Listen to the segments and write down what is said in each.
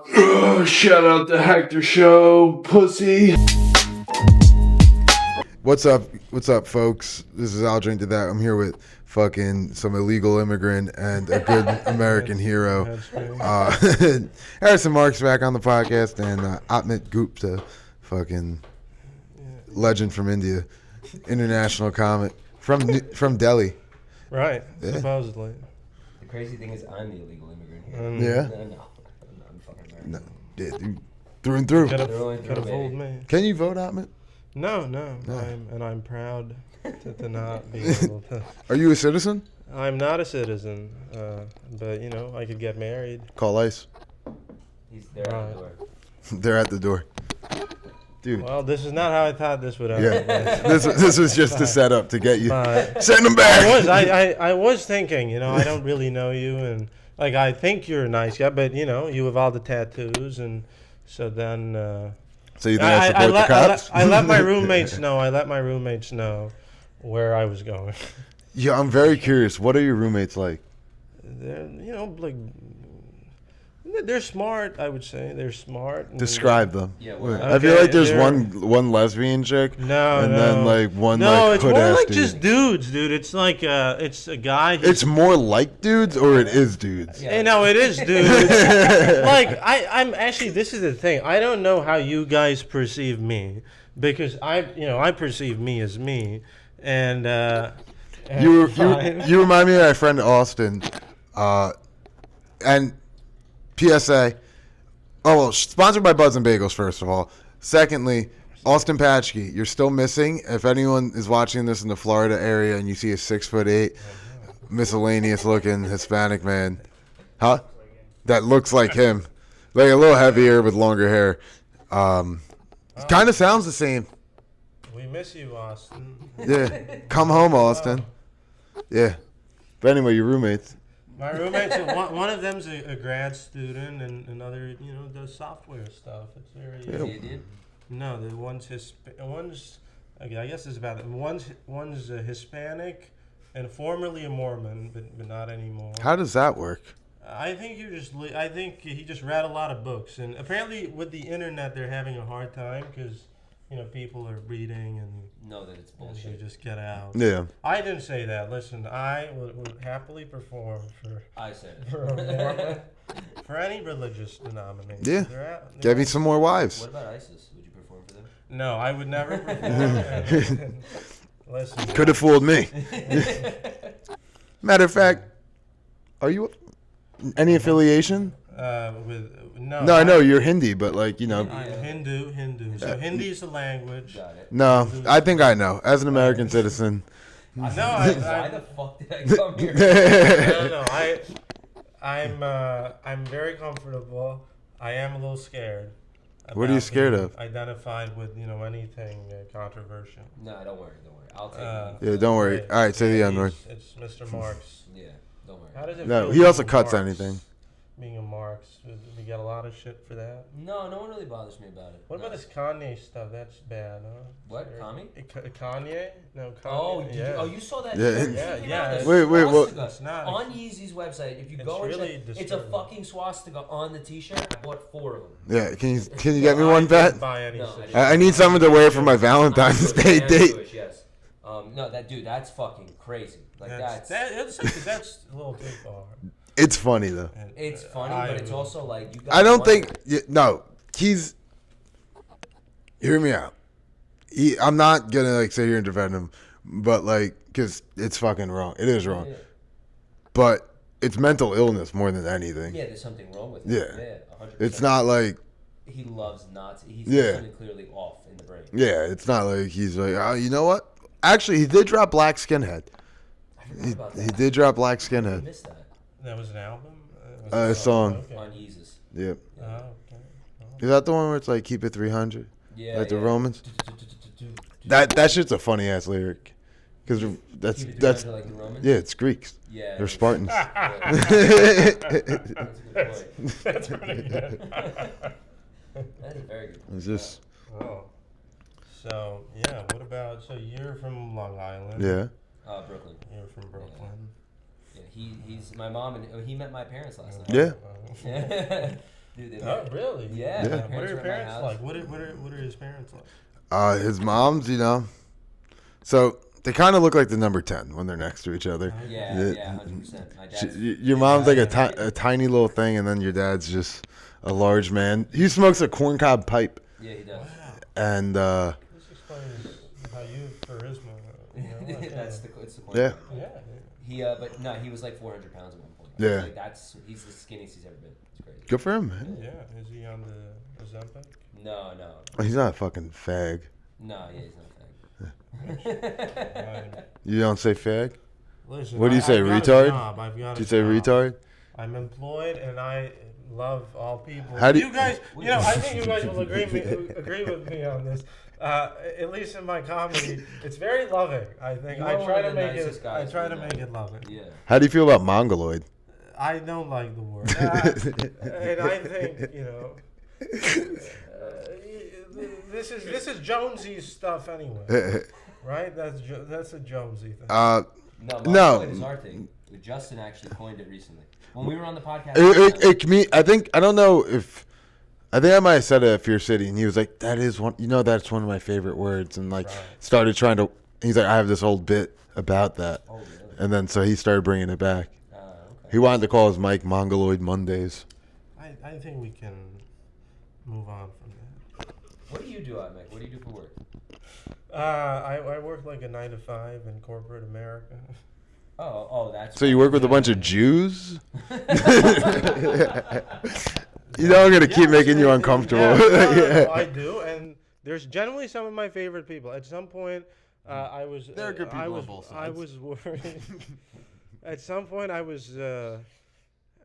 Shout out the Hector Show, pussy. What's up? What's up, folks? This is I'll Drink to That. I'm here with fucking some illegal immigrant and a good American hero. Harrison Marx back on the podcast, and Aatimik Gupta, fucking legend from India, international comic from Delhi. Right, Yeah. supposedly. The crazy thing is I'm the illegal immigrant here. Yeah? No, I'm fucking American. No, yeah, dude, through and through. Could They're only have through, fooled baby. me. Can you vote, Aatimik? No. No. I'm proud to not be able to. Are you a citizen? I'm not a citizen, but I could get married. Call ICE. He's there at the door. They're at the door. Dude. Well, this is not how I thought this would Yeah, happen. this was just a setup to get you. But Send them back. I was thinking, I don't really know you, and I think you're a nice guy, but you have all the tattoos, and so then. So you think I support the cops? I let my roommates know. I let my roommates know where I was going. Yeah, I'm very curious. What are your roommates like? They're they're smart. I would say they're smart. Describe them. Yeah, I feel like there's they're- one lesbian chick. No, and no. then like one No, like it's hood more ass like dude. just dudes, dude. It's like it's a guy. It's more like dudes or it is dudes. Yeah. No, it is dudes. I'm actually. This is the thing. I don't know how you guys perceive me because I perceive me as me, and You fine. you remind me of my friend Austin, and PSA. Oh well, sponsored by Buds and Bagels first of all. Secondly, Austin Patchke, you're still missing. If anyone is watching this in the Florida area and you see a 6'8", miscellaneous looking Hispanic man, that looks like him, like a little heavier with longer hair. Kind of sounds the same. We miss you, Austin. Yeah, come home, Austin. Yeah, but anyway, your roommates. My roommates, one of them's a grad student, and another, does software stuff. It's very. Is he a dude? No, the one's okay, I guess it's about it. One's a Hispanic, and formerly a Mormon, but not anymore. How does that work? I think I think he just read a lot of books, and apparently with the internet, they're having a hard time because people are reading and. Know that it's You bullshit. just get out. Yeah. I didn't say that. Listen, I would happily perform I said for a Mormon, for any religious denomination. Yeah. They're Get me some more wives. What about ISIS? Would you perform for them? No, I would never perform. Listen, Could have fooled me. Matter of fact, are you any affiliation? with no. No, I know you're Hindi, but like I'm Hindu. So Hindi is the language. Got it. no, I think I know. As an American citizen, No, Why I the fuck did I come here? no. I'm very comfortable. I am a little scared. What are you about scared being of? Identified with anything controversial. No, don't worry. I'll take yeah, don't worry. All right, say the N word. It's Mr. Marx. Yeah, don't worry. How does it No, feel he also being cuts Marx? anything. Being a Marx, we get a lot of shit for that. No one really bothers me about it. What about this Kanye stuff? That's bad, huh? What, Kanye? Kanye? No, Kanye. Oh, yeah. You saw that? Yeah. He Yeah, came yeah. out with a Wait, what- swastika It's not. on Yeezy's website. If you It's go and really check, it's a disturbing. fucking swastika on the T-shirt. I bought 4 of them. Yeah, can you get me one, I Pat? didn't buy any No, shit. I need something to wear for my Valentine's I'm Day Jewish, date. Jewish, yes. No, that dude, that's fucking crazy. Like that's That's a little too far. It's funny though. And, it's funny, I but it's would- also like you. I don't think no. He's hear me out. I'm not gonna sit here and defend him, but because it's fucking wrong. It is wrong, Yeah. but it's mental illness more than anything. Yeah, there's something wrong with Yeah. him. Yeah, 100%. It's not like He loves Nazi. He's Yeah. something clearly off in the brain. it's not like he's like, oh, you know what? Actually, he did drop Black Skinhead. I forgot about that. He did drop Black I Skinhead. missed that That was an album? A song. Okay. on Yeezus. Yep. Oh, okay. Is that the one where it's like keep it 300? Yeah, Like the yeah. Romans? That shit's a funny ass lyric. Because that's Keep it that's 300 like the Romans? yeah, it's Greeks. Yeah. They're Spartans. That's a good point. That's pretty good. That's a very good point. It's just Oh. So, yeah, what about, so you're from Long Island. yeah. Brooklyn. You're from Brooklyn. Yeah, he's my mom, and he met my parents last night. Yeah. Oh. Dude, Oh, really? Yeah. Yeah. My What are your were at my parents house. like? What are his parents like? His mom's, so they kind of look like the number 10 when they're next to each other. Yeah, 100%. My dad's. Your mom's like a tiny little thing, and then your dad's just a large man. He smokes a corncob pipe. Yeah, he does. And This explains how you charisma. It's the point. yeah, Yeah. But no, he was like 400 pounds at one point. Yeah. Like he's the skinniest he's ever been. It's crazy. good for him, man. Yeah. Is he on the Ozempic? No. He's not a fucking fag. No, yeah, he's not You don't say fag? Listen, What do you say, I've got a retard? job. I've got Do a you say job. retard? I'm employed and I love all people. How do you guys? I think you guys will agree with me on this. At least in my comedy, it's very loving. I think You I are try one of to the make nicest it. I guys try we to know. make it loving. Yeah. How do you feel about mongoloid? I don't like the word, and I think this is Jonesy's stuff anyway, right? That's a Jonesy thing. No, No. is our thing. Justin actually coined it recently. When we were on the podcast. I think I don't know if I think I might have said it at Fear City, and he was like, "That is one. That's one of my favorite words," and like started trying to. He's like, "I have this old bit about that," Oh, really? and then so he started bringing it back. Okay. He wanted to call his mic Mongoloid Mondays. I think we can move on from that. What do you do, Aatimik? What do you do for work? I work like a 9 to 5 in corporate America. Oh, that's. So you work with a bunch of Jews? I'm gonna keep making you uncomfortable. No, I do, and there's generally some of my favorite people. At some point, I was. There are good people on both sides. I was worried. At some point, I was.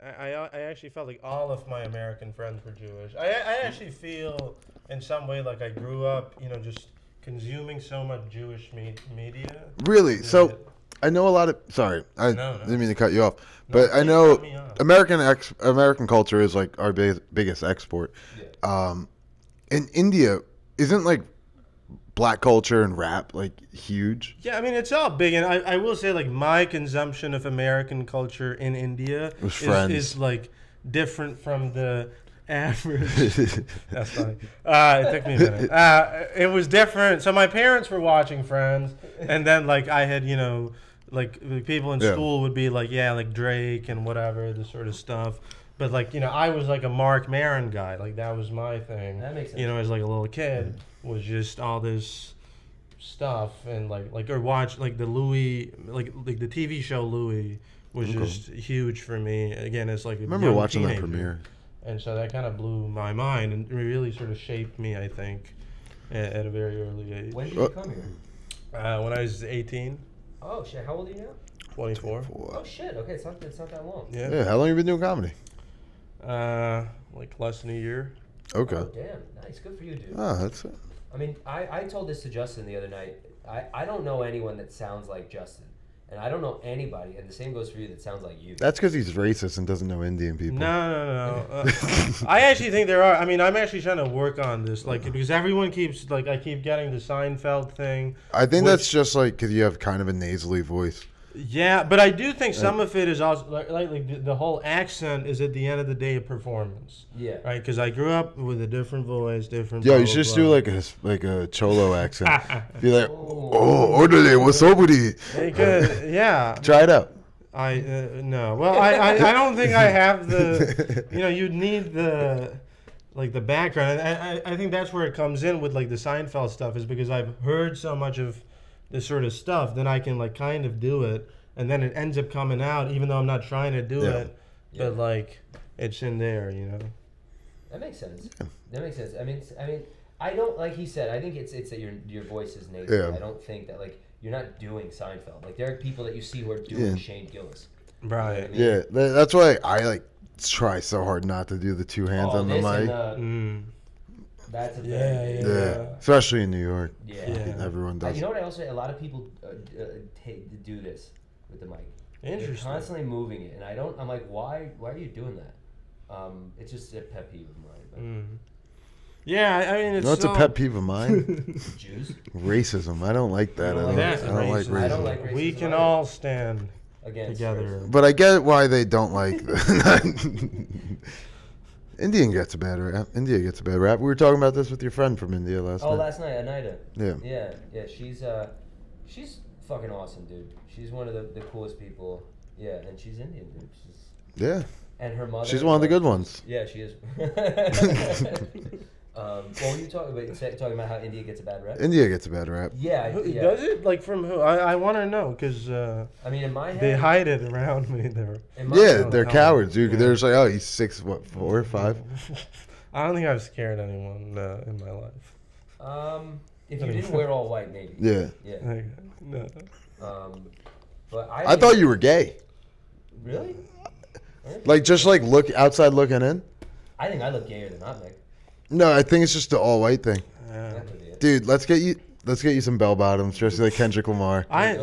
I actually felt like all of my American friends were Jewish. I actually feel in some way like I grew up, just consuming so much Jewish media. Really? So I know a lot of. Sorry, I No. didn't mean to cut you off, but I please know cut me off. American culture is like our biggest export. Yeah. In India, isn't like black culture and rap like huge? Yeah, I mean it's all big, and I will say like my consumption of American culture in India is like different from the average. That's funny. It took me a minute. It was different. So my parents were watching Friends, and then like I had like people in school would be like like Drake and whatever the sort of stuff. But like I was like a Mark Maron guy. Like that was my thing. That makes sense. As like a little kid was just all this stuff and or watch like the Louis like the TV show Louis was just huge for me. Again, it's like I remember watching that premiere. And so that kind of blew my mind and really sort of shaped me, I think, at a very early age. When did you come here? When I was 18, Oh shit! How old are you now? 24. Oh shit! Okay, it's not that long. Yeah, how long you been doing comedy? Like less than a year. Okay. Oh damn! Nice, good for you, dude. Oh, that's it. I mean, I told this to Justin the other night. I don't know anyone that sounds like Justin. And I don't know anybody, and the same goes for you, that sounds like you. That's because he's racist and doesn't know Indian people. No. I actually think there are. I mean, I'm actually trying to work on this, because everyone keeps, I keep getting the Seinfeld thing. I think that's just because you have kind of a nasally voice. Yeah, but I do think some of it is also, like the whole accent is at the end of the day a performance. Yeah. Right? Because I grew up with a different voice, different. Yeah, blah, you blah, should just blah. do like a Cholo accent. Be like, oh, orderly, what's up with you? Yeah. Try it out. No. Well, I don't think I have the. You'd need the background. And I think that's where it comes in with the Seinfeld stuff, is because I've heard so much of this sort of stuff, then I can kind of do it, and then it ends up coming out, even though I'm not trying to do it, but it's in there, That makes sense. That makes sense. I mean, I don't, like he said, I think it's that your voice is nasal. Yeah. I don't think that you're not doing Seinfeld. There are people that you see who are doing Shane Gillis. Right. You know what I mean? Yeah, that's why I try so hard not to do the two hands on the this mic. and that's a thing. Yeah, especially in New York. Yeah. Everyone does. You know what I also say? A lot of people do this with the mic. Interesting. They're constantly moving it, and I'm like, why are you doing that? It's just a pet peeve of mine. But. Yeah, I mean, it's You know what's a pet peeve of mine? Jews? Racism. I don't like that. That's I don't like racist. I don't racism. like racism. We can either. all stand Against together. racism. But I get why they don't like. Indian gets a bad rap. India gets a bad rap. We were talking about this with your friend from India last night. Oh, last night, Anita. Yeah. Yeah. She's fucking awesome, dude. She's one of the coolest people. Yeah, and she's Indian, dude. Yeah. And her mother. She's one of the good ones. Yeah, she is. What were you talking about how India gets a bad rap? India gets a bad rap. Yeah. Does it? Like from who? I want to know because I mean, in my head, they hide it around me. They're cowards, dude. Yeah. They're just like, oh, he's 6, 4, 5. I don't think I've scared anyone in my life. If you didn't wear all white, maybe. Yeah. Yeah. No. But I thought you were gay. Really? Like just like look outside looking in. I think I look gayer than Aatimik. No, I think it's just the all white thing. Yeah. Dude, let's get you some bell bottoms, just like Kendrick Lamar. They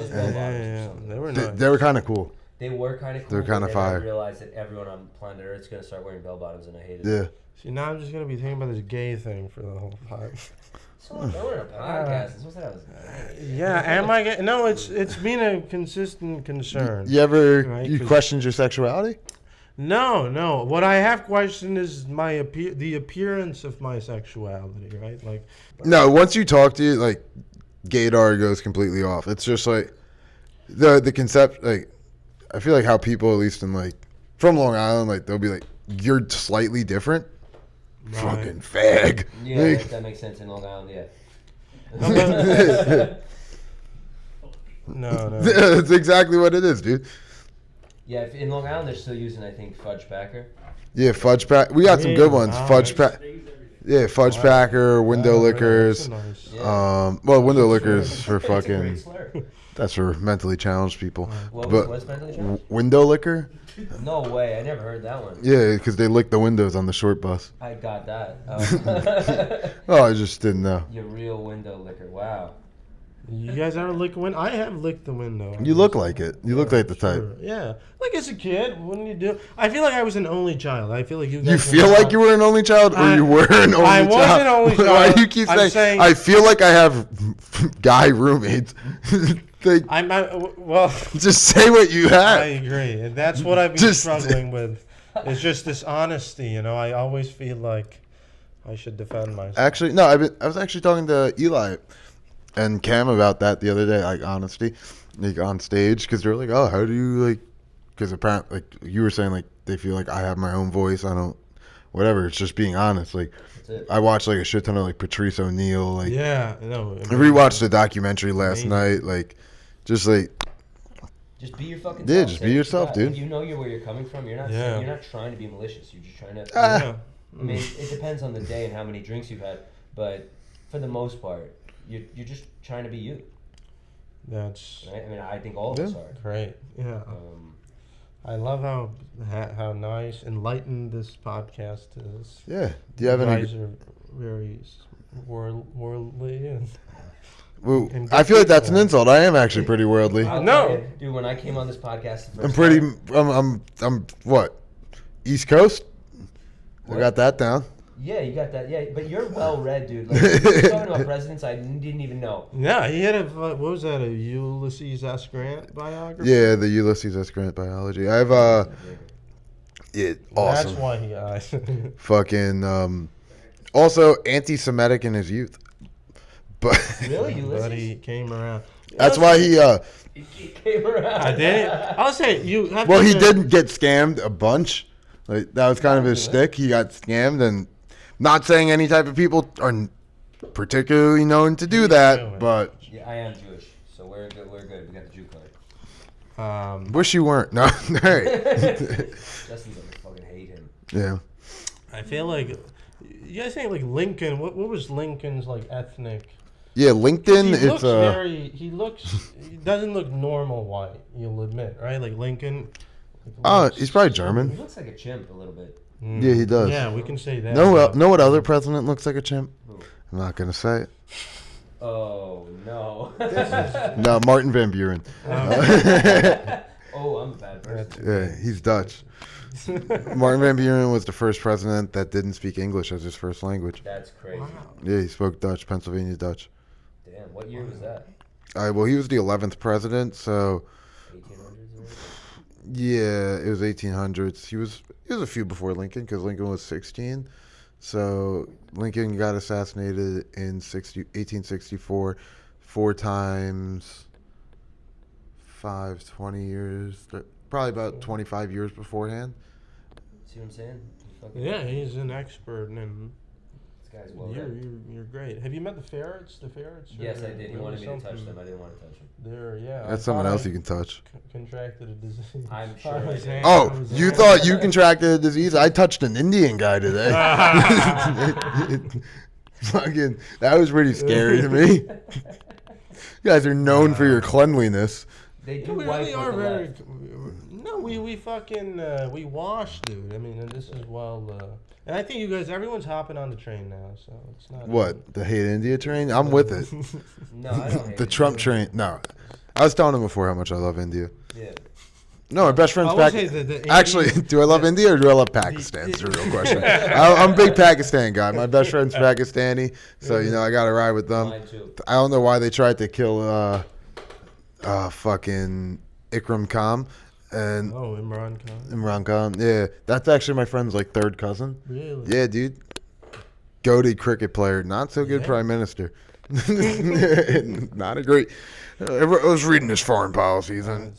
were nice. They were kind of cool. They were kind of cool. They're kind of fire. I realized that everyone on planet Earth's gonna start wearing bell bottoms, and I hate it. Yeah. See, now I'm just gonna be thinking about this gay thing for the whole time. So we're in a podcast. What's that? Yeah, am I gay? No, it's been a consistent concern. You ever right? questioned your sexuality? No. What I have questioned is the appearance of my sexuality, right? Like, no. Once you talk to you, like, gaydar goes completely off. It's just like the concept. Like, I feel like how people, at least in like from Long Island, like they'll be like, "You're slightly different." Right. Fucking fag. Yeah, like, that makes sense in Long Island. Yeah. No. That's exactly what it is, dude. Yeah, in Long Island they're still using, I think, fudge packer. Yeah, fudge pack. We got some good ones. Fudge pack. Yeah, fudge packer, window liquors. Nice. Yeah. Window liquors for It's a fucking. great slur. That's for mentally challenged people. What's mentally challenged? Window liquor? No way, I never heard that one. Yeah, because they lick the windows on the short bus. I got that. Oh, I just didn't know. Your real window liquor. Wow. You guys ever lick a window? I have licked the window. You look like it. You look like the type. Yeah. Like as a kid, wouldn't you do? I feel like I was an only child. I feel like you guys You feel like you were an only child, or you were an only child? I was an only child. Why do you keep saying, I feel like I have guy roommates? Well, just say what you have. I agree. And that's what I've been struggling with. It's just this honesty, you know. I always feel like I should defend myself. Actually, no, I was actually talking to Eli and Cam about that the other day, like honesty, like on stage, because they're like, oh, how do you like? Because apparently, like you were saying, like they feel like I have my own voice. I don't, whatever. It's just being honest. Like I watched like a shit ton of like Patrice O'Neal. Like yeah, no. I rewatched the documentary last night. Like just like. Just be your fucking self. Yeah, just be yourself, dude. You know where you're coming from. You're not. Yeah. You're not trying to be malicious. You're just trying to. Yeah. I mean, it depends on the day and how many drinks you've had, but for the most part, you're just trying to be you. That's right. I mean, I think all of us are. Great. Yeah. I love how nice, enlightened this podcast is. Yeah. Do you have any? You guys are very worldly and. Well, I feel like that's an insult. I am actually pretty worldly. No, dude. When I came on this podcast, I'm pretty. I'm what? East Coast. I got that down. Yeah, you got that. Yeah, but you're well read, dude. Like, you're talking about presidents I didn't even know. Yeah, he had what was that? A Ulysses S. Grant biography? Yeah, the Ulysses S. Grant biology. I have yeah, awesome. That's why he asked. Fucking also anti-Semitic in his youth. But really, Ulysses? But he came around. That's why he came around. I did. I'll say you. Have well, he didn't get scammed a bunch. Like that was kind of his shtick. He got scammed, and not saying any type of people are particularly known to do that, but yeah, I am Jewish, so we're good. We're good. We got the Jew card. Wish you weren't. No, Justin's gonna fucking hate him. Yeah. I feel like you guys think like Lincoln. What was Lincoln's like ethnic? Yeah, LinkedIn. He doesn't look normal white. You'll admit, right? Like Lincoln. He's probably German. He looks like a chimp a little bit. Yeah, he does. Yeah, we can say that. Know what other president looks like a chimp? Who? I'm not gonna say it. Oh no. No, Martin Van Buren. Oh, I'm a bad person. Yeah, he's Dutch. Martin Van Buren was the first president that didn't speak English as his first language. That's crazy. Wow. Yeah, he spoke Dutch, Pennsylvania Dutch. Damn, what year was that? Well, he was the 11th president, so. 1800s. Yeah, it was 1800s. He was a few before Lincoln because Lincoln was 16. So Lincoln got assassinated in 1864, 4 times, 20 years, probably about 25 years beforehand. See what I'm saying? Yeah, he's an expert, and This guy's well you're great. Have you met the ferrets? The ferrets? Yes, I did. He wanted me to touch them. I didn't want to touch them. They're That's someone else you can touch. Contracted a disease. I'm sure I did. Oh, you thought you contracted a disease? I touched an Indian guy today. Fucking, that was pretty scary to me. You guys are known for your cleanliness. They do we wipe really with are the very. left. No, we fucking we wash, dude. I mean, and this is and I think you guys, everyone's hopping on the train now, so it's not. What, the hate India train? I'm with it. No, I don't hate The it. Trump train. No, I was telling him before how much I love India. Yeah. No, my best friend's I will say Pakistan. that the Actually, Indian- do I love India or do I love Pakistan? It's a real question. I'm a big Pakistan guy. My best friend's Pakistani, so I got to ride with them. Mine too. I don't know why they tried to kill fucking Ikram Khan and Oh, Imran Khan. Imran Khan. Yeah, that's actually my friend's like third cousin. Really? Yeah, dude. Goated cricket player, not so good Yeah. prime minister. Not a great. I was reading his foreign policies and.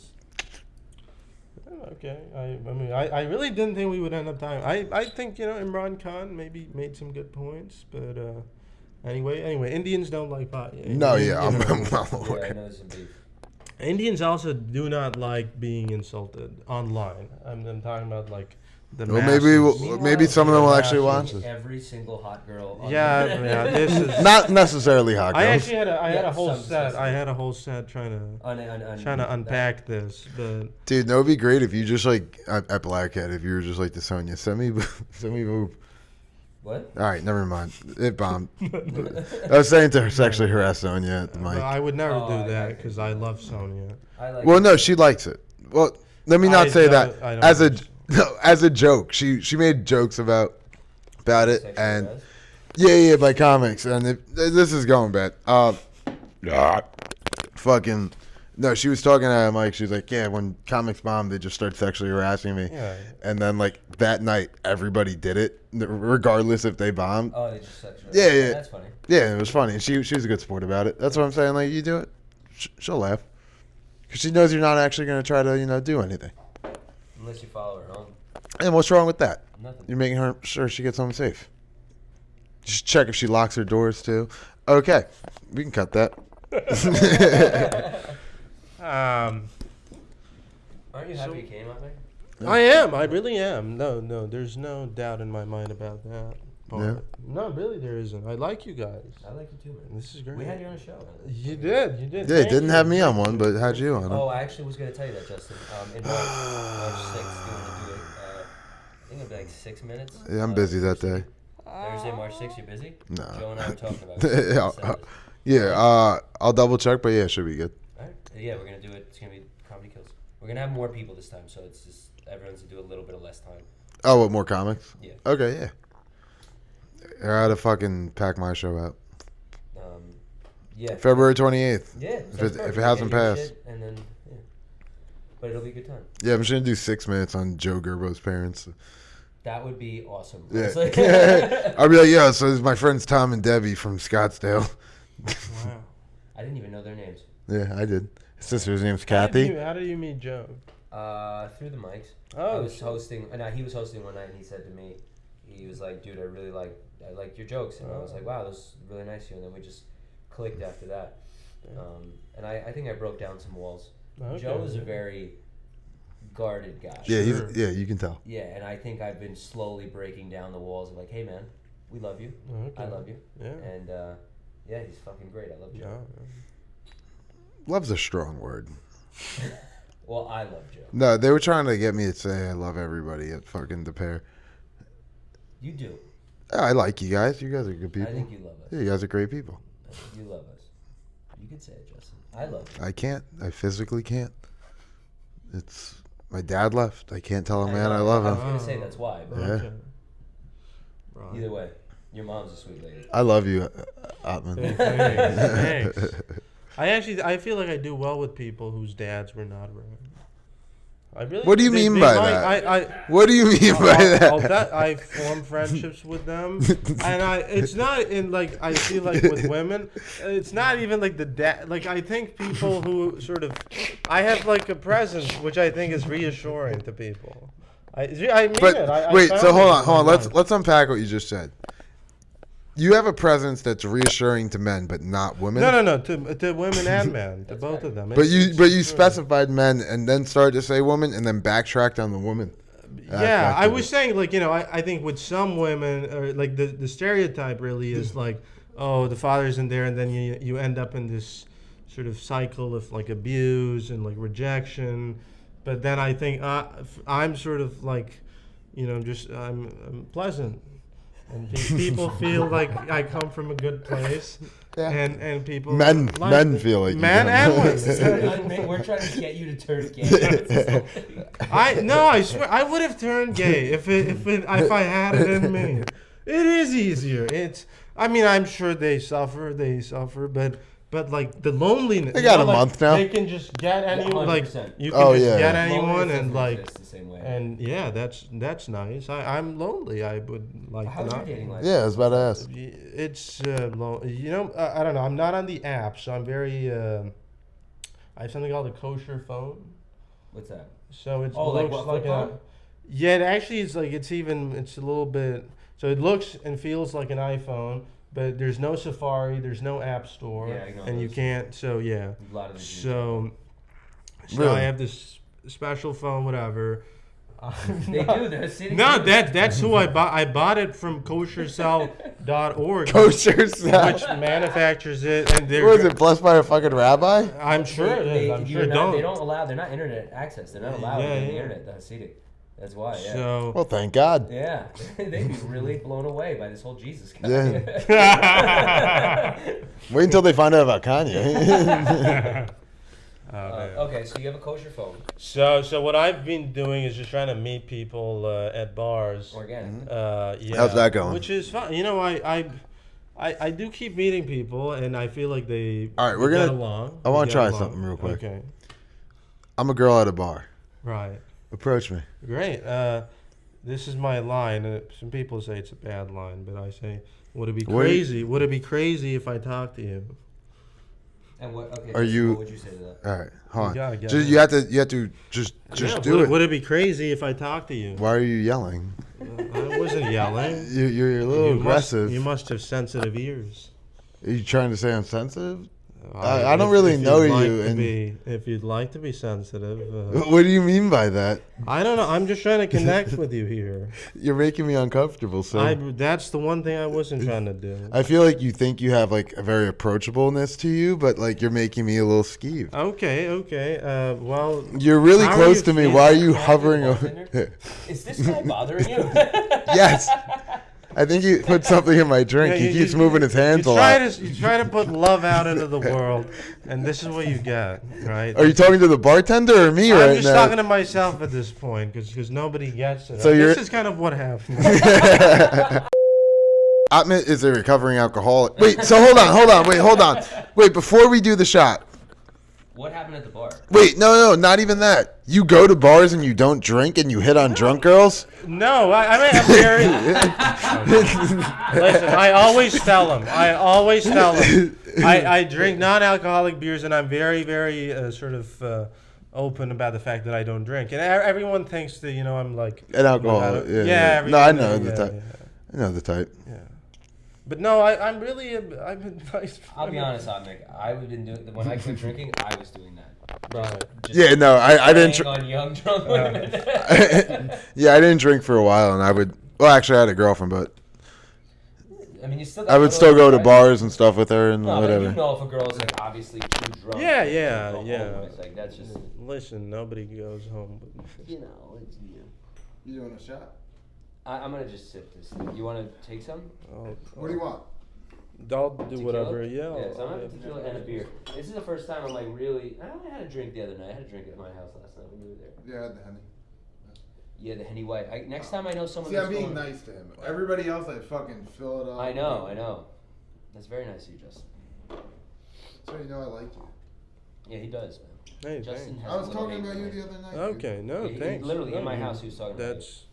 Okay. I really didn't think we would end up time. I think Imran Khan maybe made some good points, but anyway, Indians don't like pot. No, yeah, I'm well Yeah, I aware. know there's some beef. Indians also do not like being insulted online. I'm talking about like the. Well, masses. maybe some of them will Yeah, actually watch watch this. Every single hot girl. On Yeah, the- yeah. This is. Not necessarily hot I girls. actually had a Yeah, whole some- set. some- I had a whole set trying to unpack this, but Dude, that would be great if you just like at Blackhead, if you were just like the Sonya, send me boob. What? All right, never mind. It bombed. I was saying to her sexually harass Sonya at the mic. I would never Oh, do I that like because it. I love Sonya. I like. Well, it. no, she likes it. Well, let me not I say don't- that I don't as a understand. no, as a joke. She made jokes about it, Sexual and harass? yeah, by comics, and this is going bad. Fucking no, she was talking at Mike. She was like, yeah, when comics bomb, they just start sexually harassing me, Yeah. and then like that night, everybody did it, regardless if they bombed. Oh, they just sexual. Yeah, yeah. That's funny. Yeah, it was funny. She was a good sport about it. That's what I'm saying. Like, you do it, she'll laugh. Because she knows you're not actually going to try to, do anything. Unless you follow her home. And what's wrong with that? Nothing. You're making her sure she gets home safe. Just check if she locks her doors, too. Okay. We can cut that. Um, Aren't you happy you came out there? I am. I really am. No. There's no doubt in my mind about that. part. Yeah. No, really, there isn't. I like you guys. I like you too, man. This is great. We had you on a show. You did. Yeah, Thank didn't you. have me on one, but had you on Oh, it. I actually was going to tell you that, Justin. In March 6th, you want to do it. I think it'll be like 6 minutes. Yeah, I'm busy that day. Thursday, March 6th, you're busy? No. Joe and I were talking about it. I'll double check, but yeah, it should be good. All right. Yeah, we're going to do it. It's going to be Comedy Kills. We're going to have more people this time, so it's just everyone's to do a little bit of less time. Oh, what, more comics? Yeah. Okay, yeah. I gotta fucking pack my show out. Yeah. February 28th. Yeah. If sounds it perfect. hasn't Get your passed. shit, and then, yeah. But it'll be a good time. Yeah, I'm just gonna do 6 minutes on Joe Gerbo's parents. That would be awesome. Yeah. honestly. I'll be like, yeah, so it's my friends Tom and Debbie from Scottsdale. Wow. I didn't even know their names. Yeah, I did. His sister's name's How did Kathy. you meet Joe? Through the mics. Oh, I was shit. hosting. No, he was hosting one night, and he said to me, he was like, "Dude, I liked your jokes," and I was like, "Wow, this is really nice of you." And then we just clicked after that. And I think I broke down some walls. Okay. Joe is a very guarded guy. Yeah, Sure. you can tell. Yeah, and I think I've been slowly breaking down the walls of like, "Hey, man, we love you. Okay. I love you." Yeah. And yeah, he's fucking great. I love Joe. Yeah. Love's a strong word. Well, I love Joe. No, they were trying to get me to say I love everybody at fucking the pair. You do. I like you guys. You guys are good people. I think you love us. Yeah, you guys are great people. You love us. You can say it, Justin. I love you. I can't. I physically can't. It's my dad left. I can't tell a man I love I was him. gonna say that's why, but Yeah. Okay. Right. either way, your mom's a sweet lady. I love you, Ottman. Thanks. I feel like I do well with people whose dads were not around. I really. What do you mean by that? What do you mean by that? I form friendships with them, and it's not in like I feel like with women, it's not even like like I think people who sort of, I have like a presence which I think is reassuring to people. I mean but it. Wait, so hold on. Let's unpack what you just said. You have a presence that's reassuring to men, but not women. No, to women and men, to both of them. But you specified men and then started to say women and then backtracked on the woman. Yeah, I was saying like I think with some women or like the stereotype really is like, oh, the father isn't there, and then you end up in this sort of cycle of like abuse and like rejection. But then I think I'm sort of like, just I'm pleasant. And people feel like I come from a good place, and people men feel like men and women. We're trying to get you to turn gay. I swear I would have turned gay if I had it in me. It is easier. I'm sure they suffer, but like the loneliness. They got a month now. They can just get anyone. 100%. Like you can get anyone, Loneliness and like exists the same way. and yeah, that's nice. I'm lonely. I would like How's to your not. dating life? Yeah, I was about to ask. It's I don't know. I'm not on the app, so I'm very. I have something called a kosher phone. What's that? So it like looks what, like flip a. phone? Yeah, it actually is like it's a little bit. So it looks and feels like an iPhone, but there's no Safari, there's no App Store, and you can't. So yeah. A lot of So Really? I have this special phone, whatever. They do. They're sitting. No, that's who I bought. I bought it from koshercell.org. Kosher cell. Which manufactures it, and they're. Was it blessed by a fucking rabbi? I'm sure it is. I'm sure don't. They don't allow. They're not internet access. They're not allowed on the internet. The Hasidic. That's why. Yeah. So. Well, thank God. Yeah, they'd be really blown away by this whole Jesus guy. Yeah. Wait until they find out about Kanye. Okay, so you have a kosher phone. So what I've been doing is just trying to meet people at bars. Organic. Yeah. How's that going? Which is fun. I do keep meeting people, and I feel like they All right, we're get gonna. along. I want We to get try along. something real quick. Okay. I'm a girl at a bar. Right. Approach me. Great. This is my line. Some people say it's a bad line, but I say, would it be crazy? Would it be crazy if I talk to you? And what? Okay. Are you? What would you say to that? All right, hold on. gotta get Just, it. you have to just do it. Would it be crazy if I talk to you? Why are you yelling? I wasn't yelling. You're a little aggressive. You must have sensitive ears. Are you trying to say I'm sensitive? I don't really know you. If you'd like to be sensitive. What do you mean by that? I don't know. I'm just trying to connect with you here. You're making me uncomfortable, sir. That's the one thing I wasn't trying to do. I feel like you think you have like a very approachableness to you, but like you're making me a little skeeved. Okay. Well, You're really how close are to you me. feeling? Why are you hovering over? Is this guy bothering you? Yes. I think he put something in my drink. Yeah, He keeps moving his hands a lot. You try to put love out into the world, and this is what you get, right? Are you talking to the bartender or me right now? I'm just talking to myself at this point because nobody gets it. So this is kind of what happened. Aatimik is a recovering alcoholic. Wait, so hold on. Wait, before we do the shot. What happened at the bar? Wait, no, not even that. You go to bars and you don't drink and you hit on drunk girls? No, I mean, I'm very. Listen, I always tell them. I drink non-alcoholic beers, and I'm very, very sort of open about the fact that I don't drink. And everyone thinks that I'm like An alcoholic. Yeah. No, I know the type. I know the type. Yeah. But no, I'm really. I'll be honest, Aatimik. I've been doing when I quit drinking. I was doing that. Right. Yeah, no, I didn't. On young drunk women. Yeah, I didn't drink for a while, and I would. Well, actually, I had a girlfriend, but I mean, you still. I would still go to bars and stuff with her and whatever. But you know if a girl is like obviously too drunk. Yeah. Like that's just. Listen, nobody goes home. You know, it's you. You doing a shot? I'm gonna just sip this thing. You want to take some? What do you want? I'll do Tequila? whatever. Yeah. Yeah, so I'm having tequila and a beer. This is the first time I'm like really. I only had a drink the other night. I had a drink at my house last night when you were there. Yeah, the Henny. Yeah, the Henny White. Next time I know someone. See, I'm being nice to him. Everybody else, I fucking fill it up. I know. That's very nice of you, Justin. So you know I like you. Yeah, he does, man. Hey, Justin thanks. has I was a little talking hate about for you me. the other night. Okay, no, thanks. Literally No, in my house, he was talking about That's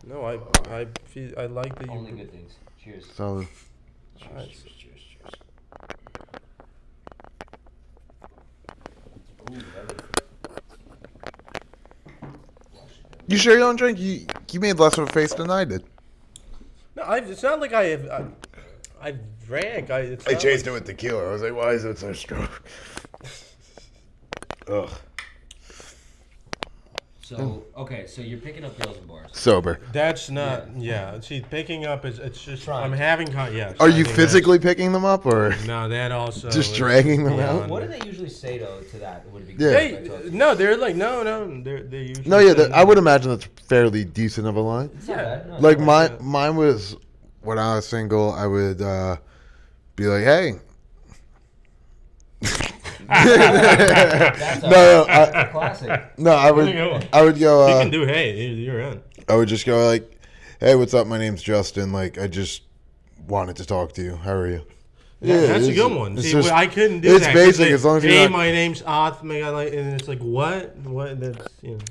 no, I feel I like that it. you. Only good things. Cheers. So, Cheers. Ooh, heavy. you sure you don't drink? You made less of a face than I did. No, it's not like I have. I've drank. It's I not chased like, it with tequila. I was like, why is it so strong? Ugh. So okay, so you're picking up girls in bars. Sober. That's not. Yeah. See, picking up is. It's just. Trying I'm to. having. Yes. Are I you think physically picking them up, or that's- No, that also. just is dragging them out? beyond- What do they usually say though to that? Would it be Yeah. good? No, they're like no. They're usually. No, yeah, saying I would imagine that's fairly decent of a line. It's not bad. No, Like it's not my- mine was when I was single. I would be like, hey. That's No, a classic. No, I would go. You can do. Hey, you're in. I would just go like, "Hey, what's up? My name's Justin. Like, I just wanted to talk to you. How are you?" Yeah, that's a it's- good one. it's See, just- I couldn't do it's that. 'cause basic, they- as long as you're hey, not- my name's Aatimik. And it's like what? That's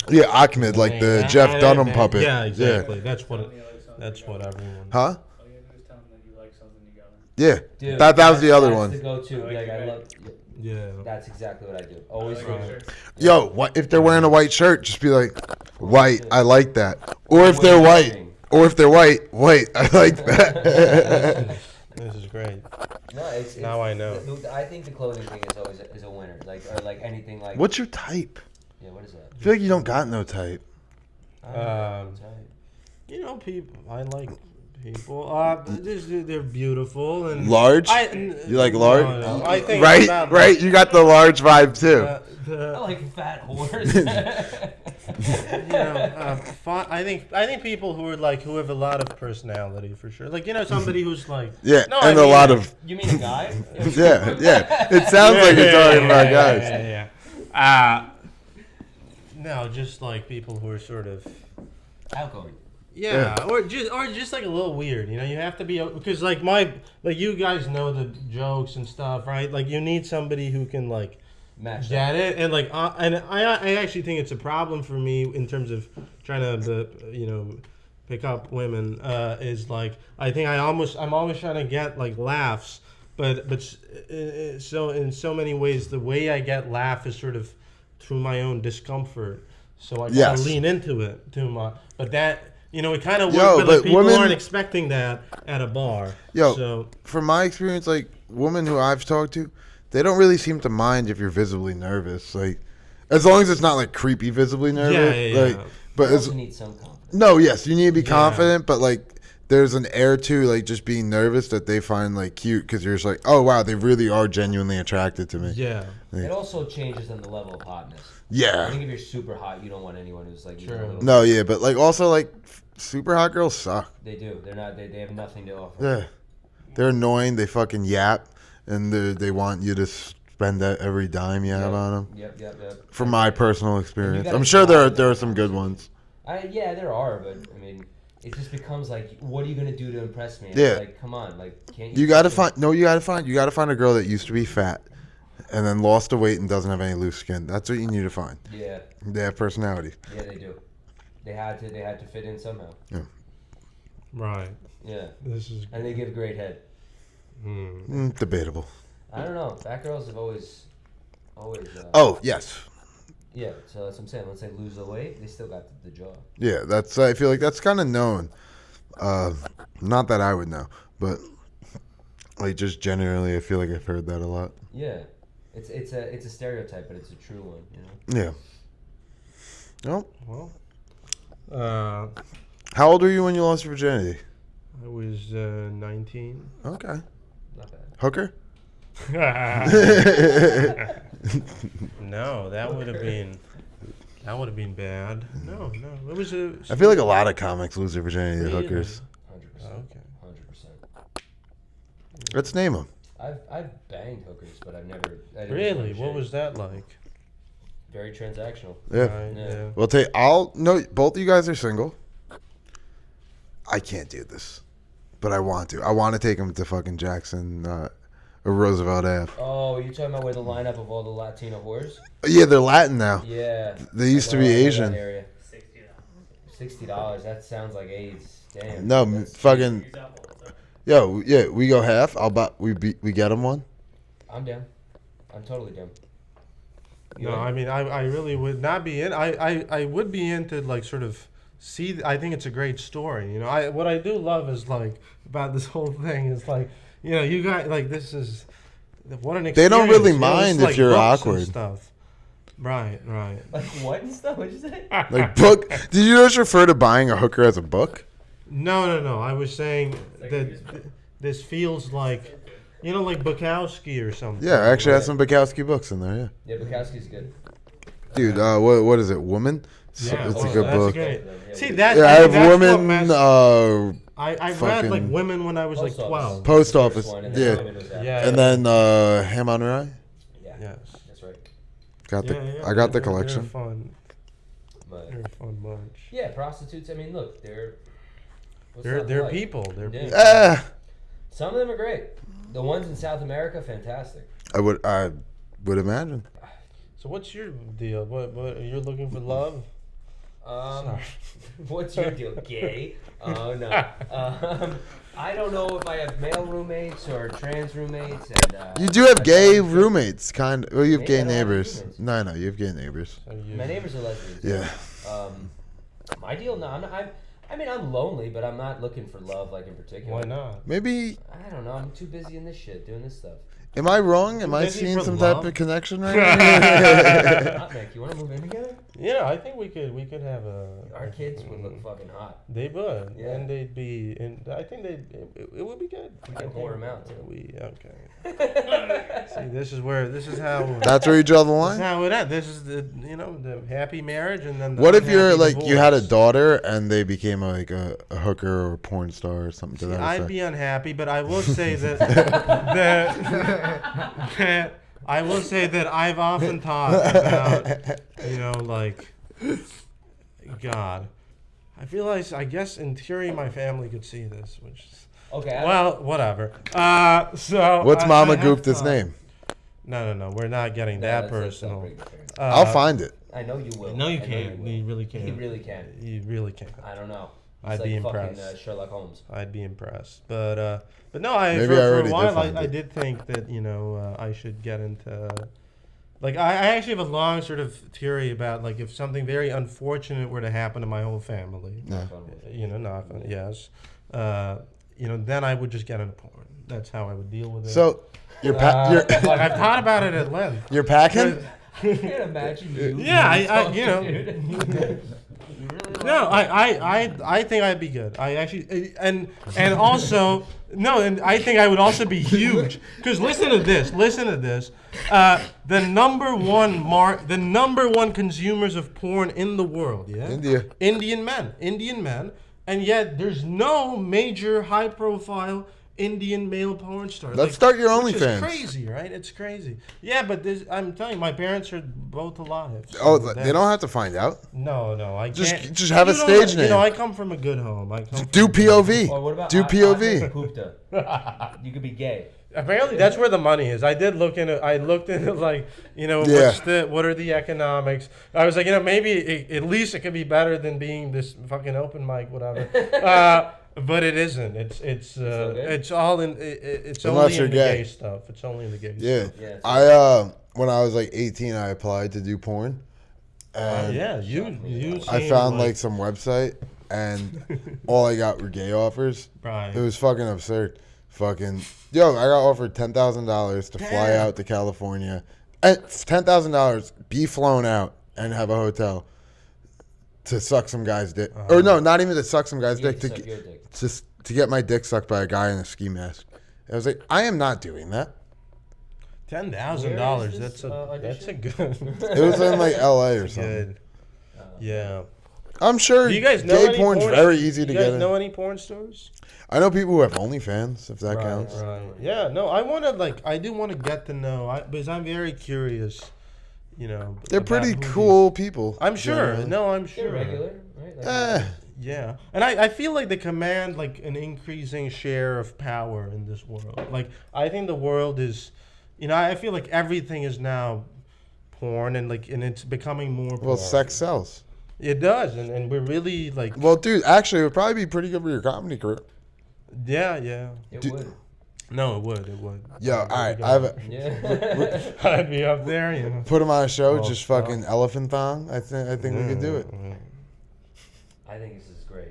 Yeah, Ahmed, like the Jeff Dunham puppet. Yeah, exactly. That's what. That's what everyone. Huh? All you have to do is tell them that you like something together. Yeah. Dude, That was the other that's one. the go-to. Be like, I love. Yeah. That's exactly what I do. Always. I like from- your shirt. Yo, what if they're wearing a white shirt? Just be like, "White, I like that." Or if they're white, I like that. This is great. No, it's Now I know. I think the clothing thing is always is a winner. Like or like anything like. What's your type? Yeah, what is that? I feel like you don't got no type. You know, people. I like people. They're beautiful and Large? You like large? No, I think Right, about, right. You got the large vibe too. I like fat whores. I think people who are like who have a lot of personality for sure. Like somebody who's like Yeah, No, and I a mean, lot of You mean a guy? yeah. It sounds like you're talking about guys. No, just like people who are sort of Outgoing. or just like a little weird. You have to be because like you guys know the jokes and stuff, right? Like you need somebody who can like Match get that. it and like and I actually think it's a problem for me in terms of trying to pick up women is like I think I'm always trying to get like laughs, but so in so many ways the way I get laugh is sort of through my own discomfort, so I kind Yes. of lean into it too much. But that it kind of Yo, works, but like, but people women- aren't expecting that at a bar. Yo, so from my experience, like women who I've talked to, they don't really seem to mind if you're visibly nervous. Like, as long as it's not like creepy visibly nervous. Yeah. Like, but You it's also need some confidence. no, yes, you need to be Yeah. confident, but like. There's an air to like just being nervous that they find like cute because you're just like, oh wow, they really are genuinely attracted to me. yeah. It also changes on the level of hotness. I Yeah. think if you're super hot, you don't want anyone who's like even a True. little. No, yeah, but like also like super hot girls suck. They do. They're not. They have nothing to offer. Yeah, they're annoying. They fucking yap, and they want you to spend that every dime you have on them. Yep. From my personal experience, gotta I'm sure there try are that some good ones. Yeah, there are, but I mean, it just becomes like, what are you gonna do to impress me? And Yeah. it's like, come on, like, can't you? You gotta find a girl that used to be fat, and then lost the weight and doesn't have any loose skin. That's what you need to find. Yeah, They have personality. yeah, they do. They had to fit in somehow. Right. Yeah, This is and they give great head. Debatable. I don't know. Fat girls have always. Oh yes, Yeah, so that's what I'm saying. Once they lose the weight, they still got the jaw. yeah. That's I feel like that's kind of known. Not that I would know, but like just generally, I feel like I've heard that a lot. Yeah, it's a stereotype, but it's a true one. You know. Yeah. Oh, well. how old were you when you lost your virginity? I was 19. Okay. Not bad. Hooker? No, that would have been bad. No, it was a. I feel like a lot of comics lose their virginity to Really? hookers. 100%. Okay. 100%. Let's name them. I've banged hookers, but I didn't Really, what shake. was that like? Very transactional. Yeah. Right, Yeah. Well, both of you guys are single. I can't do this, but I want to. I want to take them to fucking Jackson or Roosevelt Ave. Oh, you're talking about where the lineup of all the Latino whores? Yeah, they're Latin now. Yeah. They used to be I know that Asian. area. $60. That sounds like AIDS. Damn. No, That's fucking. Yo, yeah, we go half. I'll buy. We get them one. I'm down. I'm totally down. No, I mean, I really would not be in. I would be into like sort of see. I think it's a great story. You know, what I do love is like about this whole thing is like, you know, you got like this is what an experience. They don't really you know, mind it's if like you're books and awkward. stuff. Right. Like what and stuff? What'd you say? Like book. Did you just refer to buying a hooker as a book? No. I was saying that this feels like, you know, like Bukowski or something. Yeah, I actually have some Bukowski books in there. Yeah. Yeah, Bukowski's good. Dude, what is it? Woman. Yeah, It's a well, good that's book. Great. Yeah, See that? Yeah, I think have that's what Women. messed- I read fucking- like Women when I was like Post office. 12. Post First office. one, and Yeah. then Women was after. Yeah. And then Ham on Rye. Yeah. Yes. That's right. Got the. Yeah, I got the they're collection. fun. But They're a fun bunch. yeah, prostitutes. I mean, look, they're. what's They're not to they're like? people. They're Yeah. people. Some of them are great. The ones in South America, fantastic. I would imagine. So what's your deal? What you're looking for love? Sorry. What's your deal, gay? Oh no. I don't know if I have male roommates or trans roommates, and You do have I gay don't- roommates, kind of. Well, you have Maybe gay I don't have neighbors. roommates. No, you have gay neighbors. So you- My neighbors are lesbians. Yeah. My deal, no. I mean, I'm lonely, but I'm not looking for love, like in particular. Why not? Maybe. I don't know. I'm too busy in this shit, doing this stuff. Am I wrong? Am I busy seeing for some love? type of connection right now? Hot Mick, you want to move in together? Yeah, I think we could have a. Our kids would look fucking hot. They would, Yeah. and they'd be. And I think it would be good. I'd whore 'em out, too. We okay. See, this is how. That's where you draw the This is line. how it ends. This is the the happy marriage, and then the What if you're unhappy like you had a divorce. daughter and they became like a hooker or a porn star or something to See, that I'd effect? be unhappy, but I will say that that I will say that I've often thought about, like, God. I realize, I guess in theory my family could see this, which is, Okay. well, whatever. So What's I Mama have Gupta's thought- name? No, we're not getting No, that that's personal. not big affair. I'll find it. I know you will. No, you I know can't. will. You really can't. He really can. You really can't. I don't know. I'd It's be like fucking, impressed. Sherlock Holmes. I'd be impressed, but no, I Maybe I for already a did while find I it. did think that I should get into, like, I actually have a long sort of theory about, like, if something very unfortunate were to happen to my whole family, Yeah. knock on, yes, then I would just get into porn. That's how I would deal with it. So you're I've thought about it at length. you're packing. I can't imagine you. Yeah, I You really No, I think I'd be good. I actually and also no, and I think I would also be huge. Because listen to this. The number one consumers of porn in the world, yeah, India. Indian men, and yet there's no major high-profile Indian male porn star. Let's start your which is OnlyFans. crazy, right? It's crazy. Yeah, but I'm telling you, my parents are both alive. so Oh, they that's- don't have to find out. No, I Just- can't. just have a You don't stage know- name. I come from a good home. Do POV. Or what about Do POV. Aatimik Gupta? You could be gay. Apparently, that's where the money is. I looked into like, Yeah. what are the economics? I was like, maybe at least it could be better than being this fucking open mic, whatever. But it isn't. It's all in. It's Unless only you're in the gay. gay stuff. It's only in the gay Yeah. stuff. Yeah, I when I was like 18, I applied to do porn, and Yeah, you. I seem found like some website, and all I got were gay offers. right. It was fucking absurd. Fucking yo, I got offered $10,000 to fly Damn. out to California, and $10,000 be flown out and have a hotel to suck some guy's dick, or no, not even to suck some guy's You dick, can suck your dick. just to get my dick sucked by a guy in a ski mask. I was like, I am not doing that. $10,000. Where is That's this, a good. It was in like L.A. or something. Good. Yeah. I'm sure Do you guys know gay any porn's porn? very easy to You get guys in. know any porn stars? I know people who have OnlyFans, if that Right, counts. right. Yeah, no, I do want to get to know, because I'm very curious, They're about pretty who cool people. I'm sure. generally. No, I'm They're sure. regular, right? Like, Eh, Yeah, and I feel like they command like an increasing share of power in this world. Like I think the world is, I feel like everything is now porn and it's becoming more. Well, porn. sex sells. It does, and we're really like. Well, dude, actually, it would probably be pretty good for your comedy career. Yeah. It Dude. would. No, it would. Yo, all right, I have a, Yeah. I'd be up there, put him on a show, Oh, just fucking elephant thong. I think we could do it. I think this is great.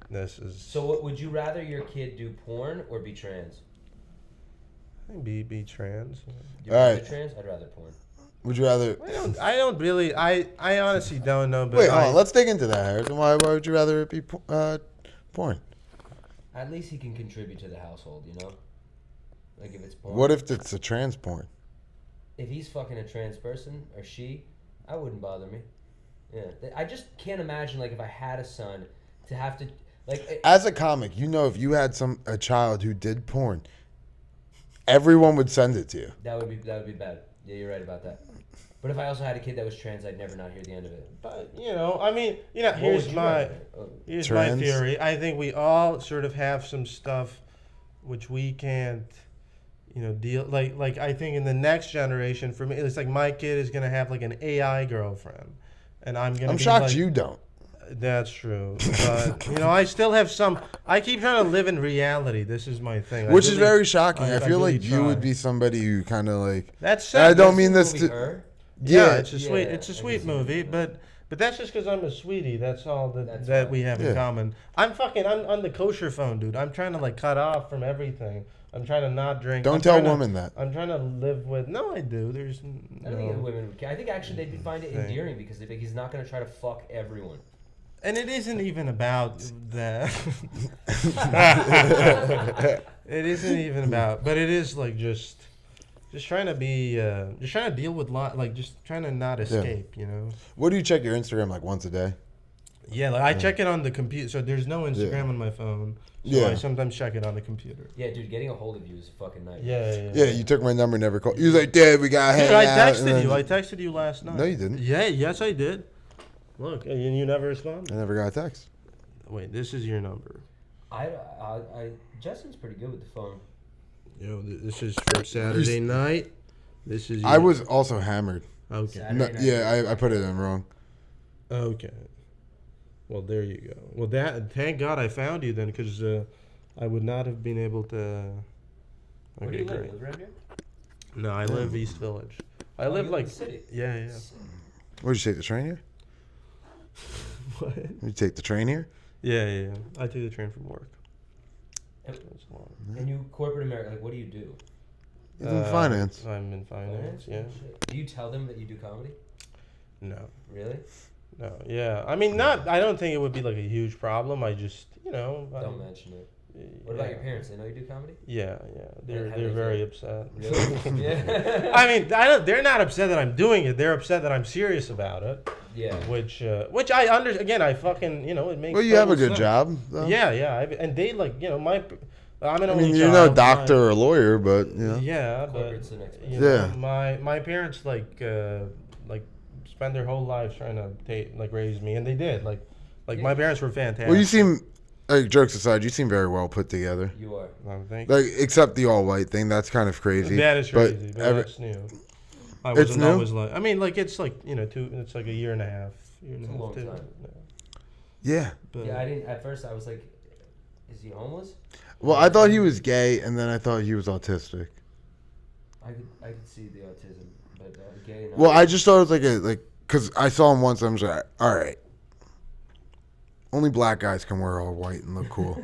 This is. So, what would you rather your kid do, porn or be trans? I think be trans. You'd All rather right. trans? I'd rather porn. Would you rather? I don't really. I honestly don't know. But Wait, hold on. Let's dig into that, Harrison. Why would you rather it be porn? At least he can contribute to the household, Like if it's porn. What if it's a trans porn? If he's fucking a trans person or she, I wouldn't bother me. Yeah, I just can't imagine like if I had a son to have to like. As a comic, if you had a child who did porn, everyone would send it to you. That would be bad. Yeah, you're right about that. But if I also had a kid that was trans, I'd never not hear the end of it. But here's would you my rather? here's Trans? my theory. I think we all sort of have some stuff which we can't, deal like I think in the next generation for me it's like my kid is gonna have like an AI girlfriend, and I'm I'm shocked you don't. That's true, but I still have some. I keep trying to live in reality. This is my thing. Which is very shocking. I feel really like you try. would be somebody who kind of like. That's And I sad. don't That's mean The this movie to. Her? Yeah, Yeah. it's a sweet movie, but that's just because I'm a sweetie. That's all That's that fine. we have Yeah. in common. I'm on the kosher phone, dude. I'm trying to like cut off from everything. I'm trying to not drink. Don't I'm tell trying to- women that. I'm trying to live with. No, I do. There's I don't think no. women would care. I think actually they'd find it Thing. endearing because they'd be like, he's not going to try to fuck everyone. And it isn't even about that. It isn't even about, but it is like just trying to be, just trying to deal with just trying to not escape, What do you check your Instagram like once a day? Yeah, like I check it on the computer. So there's no Instagram Yeah. on my phone. So Yeah. I sometimes check it on the computer. Yeah, dude, getting a hold of you is a fucking nightmare. Yeah. Yeah, you took my number, never called. You was like, Dad, we got to hang Dude, I out. texted and then- you. I texted you last night. No, you didn't. Yeah, yes, I did. Look, and you never responded. I never got a text. Wait, this is your number. Justin's pretty good with the phone. This is for Saturday night. This is. I was also hammered. Okay. Saturday No, night. yeah, I put it in wrong. Okay. Well, there you go. Well, thank God I found you then, because I would not have been able to. Where do Okay, you live? great. You live around here? No, I live East Village. I live you live like in the city. Yeah. What did you take the train here? What? Did you take the train here? Yeah. I take the train from work. And, That's long. and you, corporate America, like, what do you do? He's in finance. I'm in finance. Yeah. Shit. Do you tell them that you do comedy? No. Really? No. Yeah. I mean, not. I don't think it would be like a huge problem. I just, Don't mention it. What about your parents? They know you do comedy? Yeah. They're how do they very feel? upset. Really? Yeah. I mean, they're not upset that I'm doing it. They're upset that I'm serious about it. Yeah. Which I again, I fucking, it makes. Well, you have a total good sense. job, though. Yeah. And they like, I'm an I only mean, child. you're no doctor or lawyer, but, Yeah, but Corporate's the next best. Yeah. my parents like spend their whole lives trying to raise me, and they did. Like Yeah. my parents were fantastic. Well, you seem, like, jokes aside, you seem very well put together. You are. Thank you. Like, except the all white thing, that's kind of crazy. That is crazy, but every- that's new. I It's wasn't new? always like. I mean, like it's like it's like a year and a half. It's a long too. time. Yeah. But, Yeah, I didn't. At first, I was like, "Is he homeless?" Well, I thought he was gay, and then I thought he was autistic. I could see the autism, but gay. No. Well, I just thought it was because I saw him once, and I was like, all right. Only black guys can wear all white and look cool.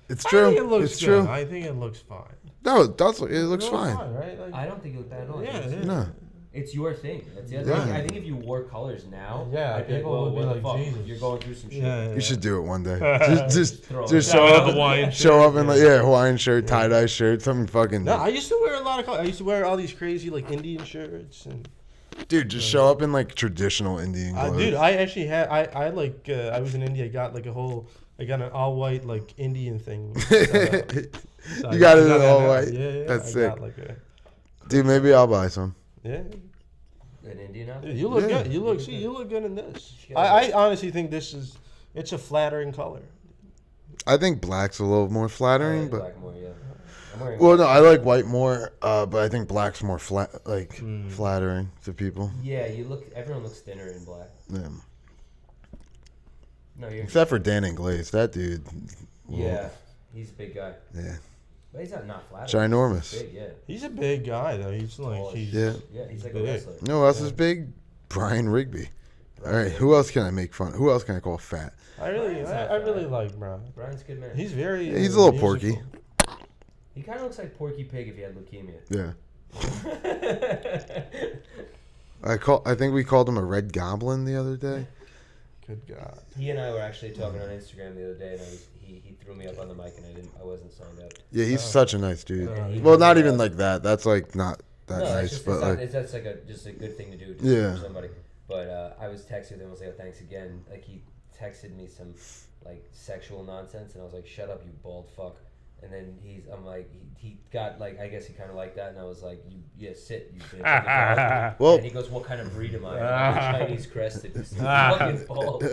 It's true. I think it looks It's good. true. I think it looks fine. No, it does. It looks fine. right? Like, I don't think it looked bad at all. Yeah, It's- yeah. No. It's your thing. That's the other Yeah. thing. I think if you wore colors now, Yeah, I'd be like, people "Whoa, would be what the like, fuck? Jesus." You're going through some shit." Yeah. You should do it one day. Throw it. Just Yeah, show with a up, Hawaiian show shirt, up in Hawaiian shirt, tie dye shirt, something fucking. No, I used to wear a lot of colors. I used to wear all these crazy like Indian shirts and. Dude, just show up in traditional Indian clothes. Dude, I actually had I was in India. I got I got an all white like Indian thing. So You got it in that all now. white? Yeah. That's I sick. got, Dude, maybe I'll buy some. yeah. An Indian outfit. Dude, you look Yeah. good. You look good in this. Yeah. I honestly think this is it's a flattering color. I think black's a little more I flattering, like but black more, yeah. I'm wearing well, white. no, I like white more, but I think black's more flattering to people. Yeah, everyone looks thinner in black. Yeah. No, you're. Except for Dan Inglaze, that dude. Yeah, he's a big guy. Yeah. But he's not flat. Ginormous. He's big, yeah. He's a big guy though. He's like he's Yeah. Yeah, he's like a big. wrestler. You know who else is big? Brian Rigby. All right, who else can I make fun? Who else can I call fat? I really like Brian. Brian's a good man. He's very. Yeah, he's a little musical. porky. He kind of looks like Porky Pig if he had leukemia. Yeah. I think we called him a red goblin the other day. Good God. He and I were actually talking on Instagram the other day, and he threw me up on the mic, and I wasn't signed up. Yeah, he's such a nice dude. Yeah, Well, not even like that. That's like not that No, nice, it's but like that's like just a good thing to do. Yeah. For somebody. But I was texting with him. I was like, oh, thanks again. Like he texted me some like sexual nonsense, and I was like, shut up, you bald fuck. And then I'm like, he got like, I guess he kind of liked that, and I was like, sit, you bitch. Well- and he goes, what kind of breed am I? I'm like, Chinese crested, you fucking bald.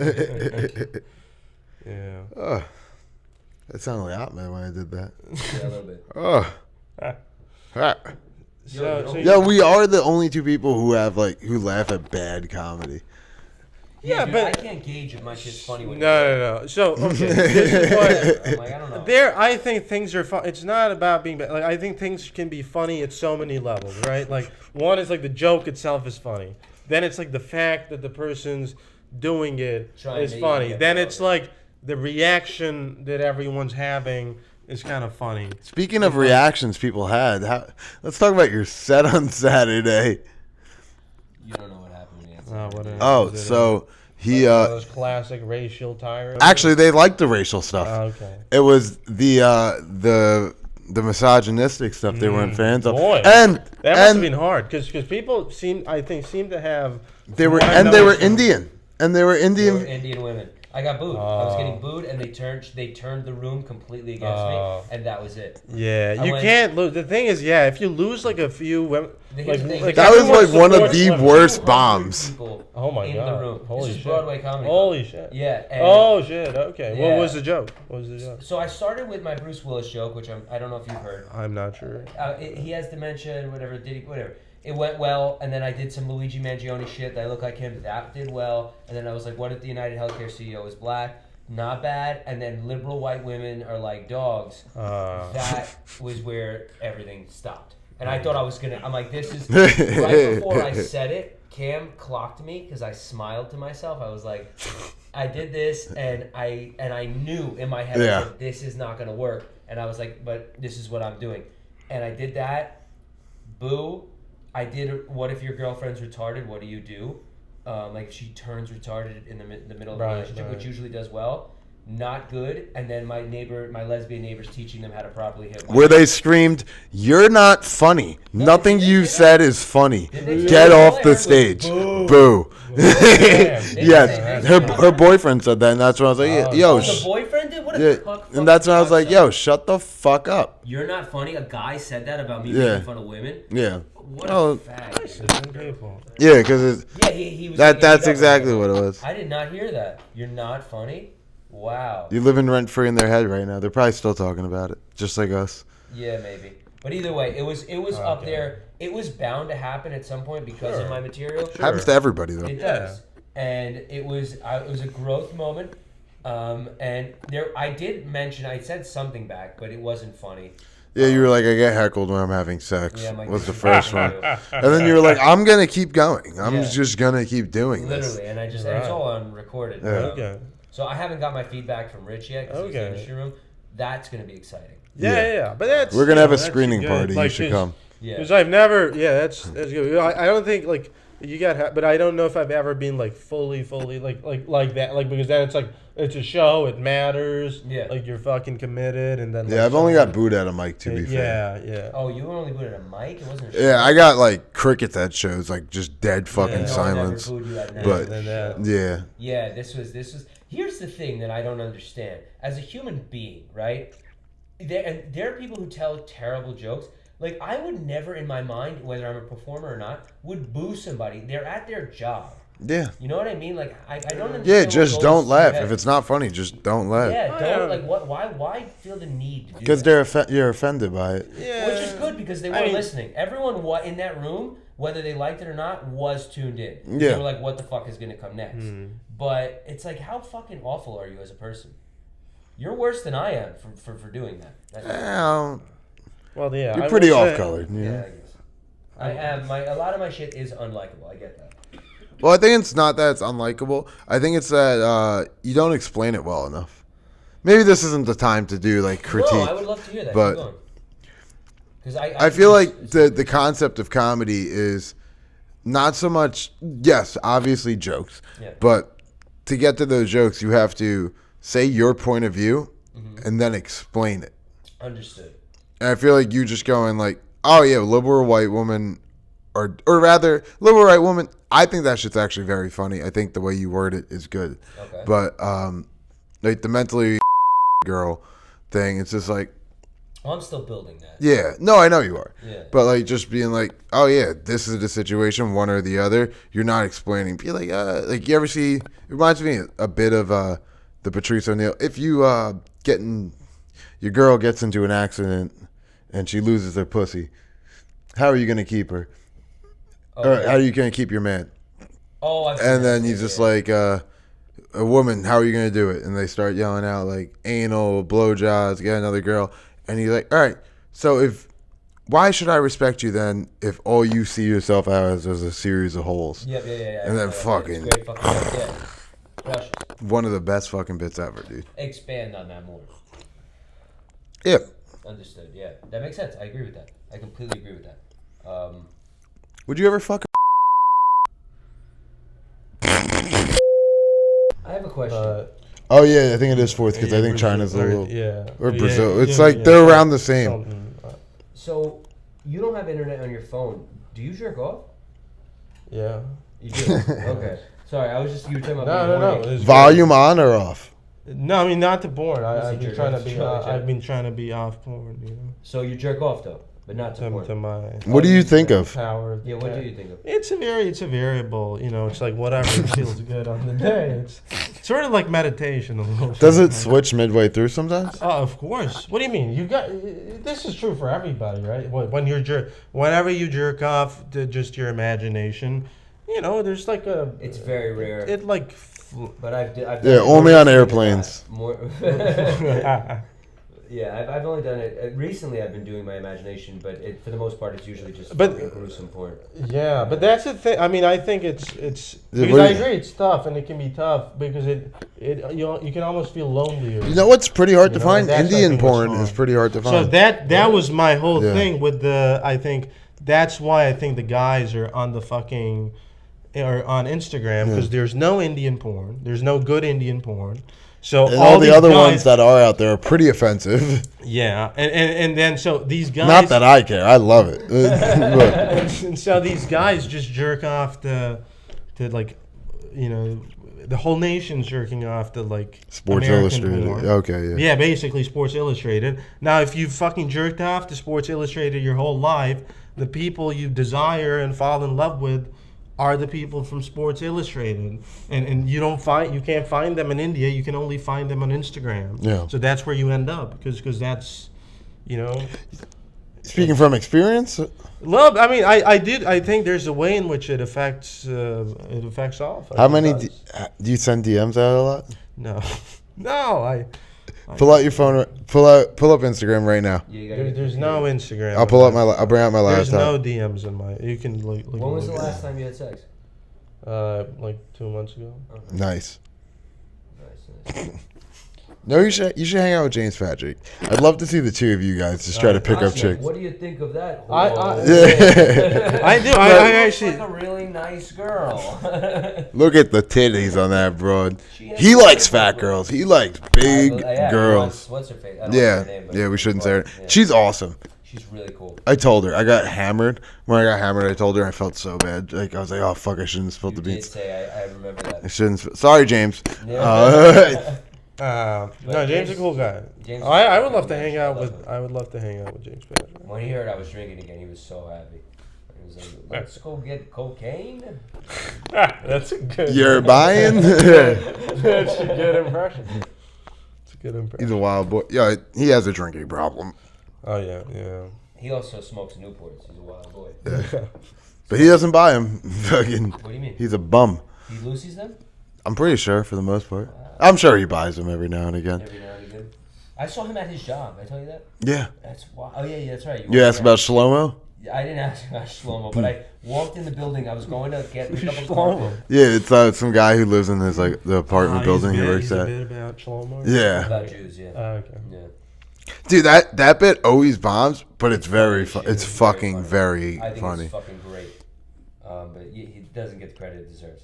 Yeah. oh, that sounded like Aatimik when I did that. Yeah, a little bit. Oh. Ah. So Yeah, we are the only two people who laugh at bad comedy. Yeah, dude, but I can't gauge if my shit's funny when no. So okay, this is what. I'm like, I don't know. I think things are fun. It's not about being bad. Like I think things can be funny at so many levels, right? Like one is like the joke itself is funny. Then it's like the fact that the person's doing it Trying is to funny. get Then it. it's like the reaction that everyone's having is kind of funny. Speaking of reactions people had, let's talk about your set on Saturday. You don't know what happened when he answered. Oh, so he those classic racial tyrants. actually they liked the racial stuff. Okay. It was the misogynistic stuff they weren't fans of. Boy, And that must have been hard because people seem to have they were what I and they were noticed from- Indian. And they were They Indian. were Indian women. I got booed. I was getting booed, and they turned the room completely against me, and that was it. Yeah, I you went- can't lose. The thing is, yeah, if you lose like a few women, Here's the thing. That was everyone like one of supports the women. worst 200 bombs. people Oh my in God. the room. Holy This is shit. Broadway comedy. Holy shit. Yeah. And Oh shit. Okay. Yeah. What was the joke? What was the joke? So I started with my Bruce Willis joke, which I don't know if you've heard. I'm not sure. He has dementia and whatever. Whatever. It went well, and then I did some Luigi Mangione shit that I look like him. That did well, and then I was like, "What if the United Healthcare CEO is black?" Not bad. And then liberal white women are like dogs. That was where everything stopped. And I thought I was gonna. I'm like, this is right before I said it. Cam clocked me because I smiled to myself. I was like, I did this, and I knew in my head, I was like, this is not gonna work. And I was like, but this is what I'm doing. And I did that. Boo. I did. What if your girlfriend's retarded? What do you do? Like if she turns retarded in the middle of the relationship, which usually does well. Not good. And then my lesbian neighbor's teaching them how to properly hit. Where they screamed, "You're not funny. Nothing you said is funny. they say Get that? off the stage." Boo. Yes, her boyfriend said that, and that's when I was like, "Yo, The boyfriend did? What a yeah." fuck. And that's when I was like, "Yo, shut the fuck up." You're not funny. A guy said that about me Yeah. making fun of women. Yeah. What Oh. a fag. People. Yeah, because Yeah, he was. that's exactly what it was. I did not hear that. You're not funny. Wow. You living rent free in their head right now. They're probably still talking about it, just like us. Yeah, maybe. But either way, it was up there. It was bound to happen at some point because of my material. Happens to everybody though. It does. And it was a growth moment. And I did mention, I said something back, but it wasn't funny. Yeah, you were like, "I get heckled when I'm having sex." Yeah, I'm like, was the this is first what one, I do. and then you were like, "I'm gonna keep going. I'm Yeah. just gonna keep doing this." Literally, and and it's all on recorded. Yeah. Okay. So I haven't got my feedback from Rich yet because he's in the industry room. That's going to be exciting. Yeah. But that's We're gonna have a that's screening good. party. Like, You should come. Yeah. Because I've never. Yeah, that's good. I don't think like you got, but I don't know if I've ever been like fully like that. Like because then it's like it's a show. It matters. Yeah. Like you're fucking committed, and then. Yeah, I've only got booed at a mic to be fair. Yeah. Oh, you only put it at a mic? It wasn't a show? Yeah, I got like crickets at shows, like just dead fucking Yeah. silence. No one ever booed you at an But- actual show. Yeah, Yeah, this was. Here's the thing that I don't understand. As a human being, right? There are people who tell terrible jokes. Like, I would never in my mind, whether I'm a performer or not, would boo somebody. They're at their job. Yeah. You know what I mean? Like, I don't understand. Yeah, what just goes don't through laugh. your head. If it's not funny, just don't laugh. Yeah, don't like what? Why feel the need to do Because that? you're offended by it. Yeah. Which is good because they weren't listening. Everyone in that room, whether they liked it or not, was tuned in. Yeah. They were like, "What the fuck is gonna come next?" But it's like, how fucking awful are you as a person? You're worse than I am for doing that. Well, yeah. You're pretty off-colored. Yeah, Yeah. I guess. I am. A lot of my shit is unlikable. I get that. Well, I think it's not that it's unlikable. I think it's that you don't explain it well enough. Maybe this isn't the time to do like critique. No, I would love to hear that. But because I feel like the concept of comedy is not so much. Yes, obviously jokes, but to get to those jokes, you have to say your point of view and then explain it. Understood. And I feel like you just going like, oh yeah, liberal white woman, or rather, liberal white woman. I think that shit's actually very funny. I think the way you word it is good. Okay. But like the mentally girl thing, it's just like, well, I'm still building that. yeah, no, I know you are. Yeah. But like just being like, oh yeah, this is the situation, one or the other. You're not explaining. Be like you ever see? It reminds me a bit of the Patrice O'Neal. If you your girl gets into an accident and she loses her pussy, how are you gonna keep her? Okay. Or how are you gonna keep your man? Oh, I've seen And that then too, you just like a woman, how are you gonna do it? And they start yelling out like anal, blowjobs, get another girl, and you're like, all right, so why should I respect you then if all you see yourself as is a series of holes? Yeah. And then fucking Great fucking yeah. Precious. one of the best fucking bits ever, dude. Expand on that more. Yeah. Understood. Yeah, that makes sense. I agree with that. I completely agree with that. Would you ever fuck? I have a question. Oh yeah, I think it is fourth because I think China's a little or Brazil. It's like they're around the same. So you don't have internet on your phone. Do you jerk off? Yeah. You do. Okay. Sorry, I was just you were talking about. No. Volume on or off? No, I mean not the porn. I've jerk been trying off to be. to I've been trying to be off porn. You know. So you jerk off though, but not to porn. To my. What do you think of? Power. Yeah, what do you think of? It's a variable. You know, it's like whatever feels good on the day. It's sort of like meditation a little. Does it switch midway through sometimes? Of course. What do you mean? You got this is true for everybody, right? Whenever you jerk off to just your imagination, you know, there's like a. It's very rare. It like. But I've Yeah, only on airplanes. More. Yeah, I've only done it recently. I've been doing my imagination, but for the most part, it's usually just fucking gruesome porn. Yeah, but that's the thing. I mean, I think it's because I agree it's tough and it can be tough because you can almost feel lonely. You know what's pretty hard to find? That's, Indian porn is pretty hard to find. So that was my whole thing with the. I think that's why I think the guys are on the fucking. Or on Instagram because there's no Indian porn. There's no good Indian porn. So and all the other ones that are out there are pretty offensive. Yeah, and then so these guys. Not that I care. I love it. And so these guys just jerk off to like, you know, the whole nation's jerking off to like Sports American Illustrated. porn. Okay, yeah. Yeah, basically Sports Illustrated. Now, if you've fucking jerked off to Sports Illustrated your whole life, the people you desire and fall in love with are the people from Sports Illustrated, and you can't find them in India. You can only find them on Instagram. Yeah. So that's where you end up because that's, you know. Speaking from experience, Love. I mean, I think there's a way in which it affects off. how many do you send DMs out a lot? No, no. Pull out your phone. Pull up Instagram right now. There's no Instagram. I'll bring out my There's laptop. no DMs in my. You can look. When was the last time you had sex? Like 2 months ago. Okay. Nice. Nice. No, you should hang out with James Patrick. I'd love to see the two of you guys just try to pick up chicks. What do you think of that? I do. I actually. She's like a really nice girl. Look at the titties on that broad. He likes fat girls. He likes big girls. What's her face? I don't know her name, Yeah, we shouldn't say her. Yeah. She's awesome. She's really cool. I told her. I got hammered. When I got hammered, I told her I felt so bad. Like I was like, oh fuck, I shouldn't have spilled the You did beans. say, I remember that. I shouldn't. Sorry, James. Yeah. No, James is a cool guy. James I would love to hang out with. I would love to hang out with James Patrick. When he heard I was drinking again, he was so happy. He was like, let's go get cocaine. That's a good. You're buying? That's a good impression. It's a good impression. He's a wild boy. Yeah, he has a drinking problem. Oh yeah. He also smokes Newports. He's a wild boy. But he doesn't buy them. Fucking. What do you mean? He's a bum. He loses them? I'm pretty sure for the most part. I'm sure he buys them every now and again. Every now and again. I saw him at his job. I tell you that? Yeah. That's wild. Oh, yeah, that's right. You asked about Shlomo? I didn't ask about Shlomo, but I walked in the building. I was going to pick up a Shlomo. car. Yeah, it's some guy who lives in his the apartment building he works He's a at. bit about Shlomo. Yeah. About Jews, yeah. Okay. Yeah. Dude, that bit always bombs, but it's very Shit, it's fucking very I think funny. it's fucking great. But he doesn't get the credit it deserves.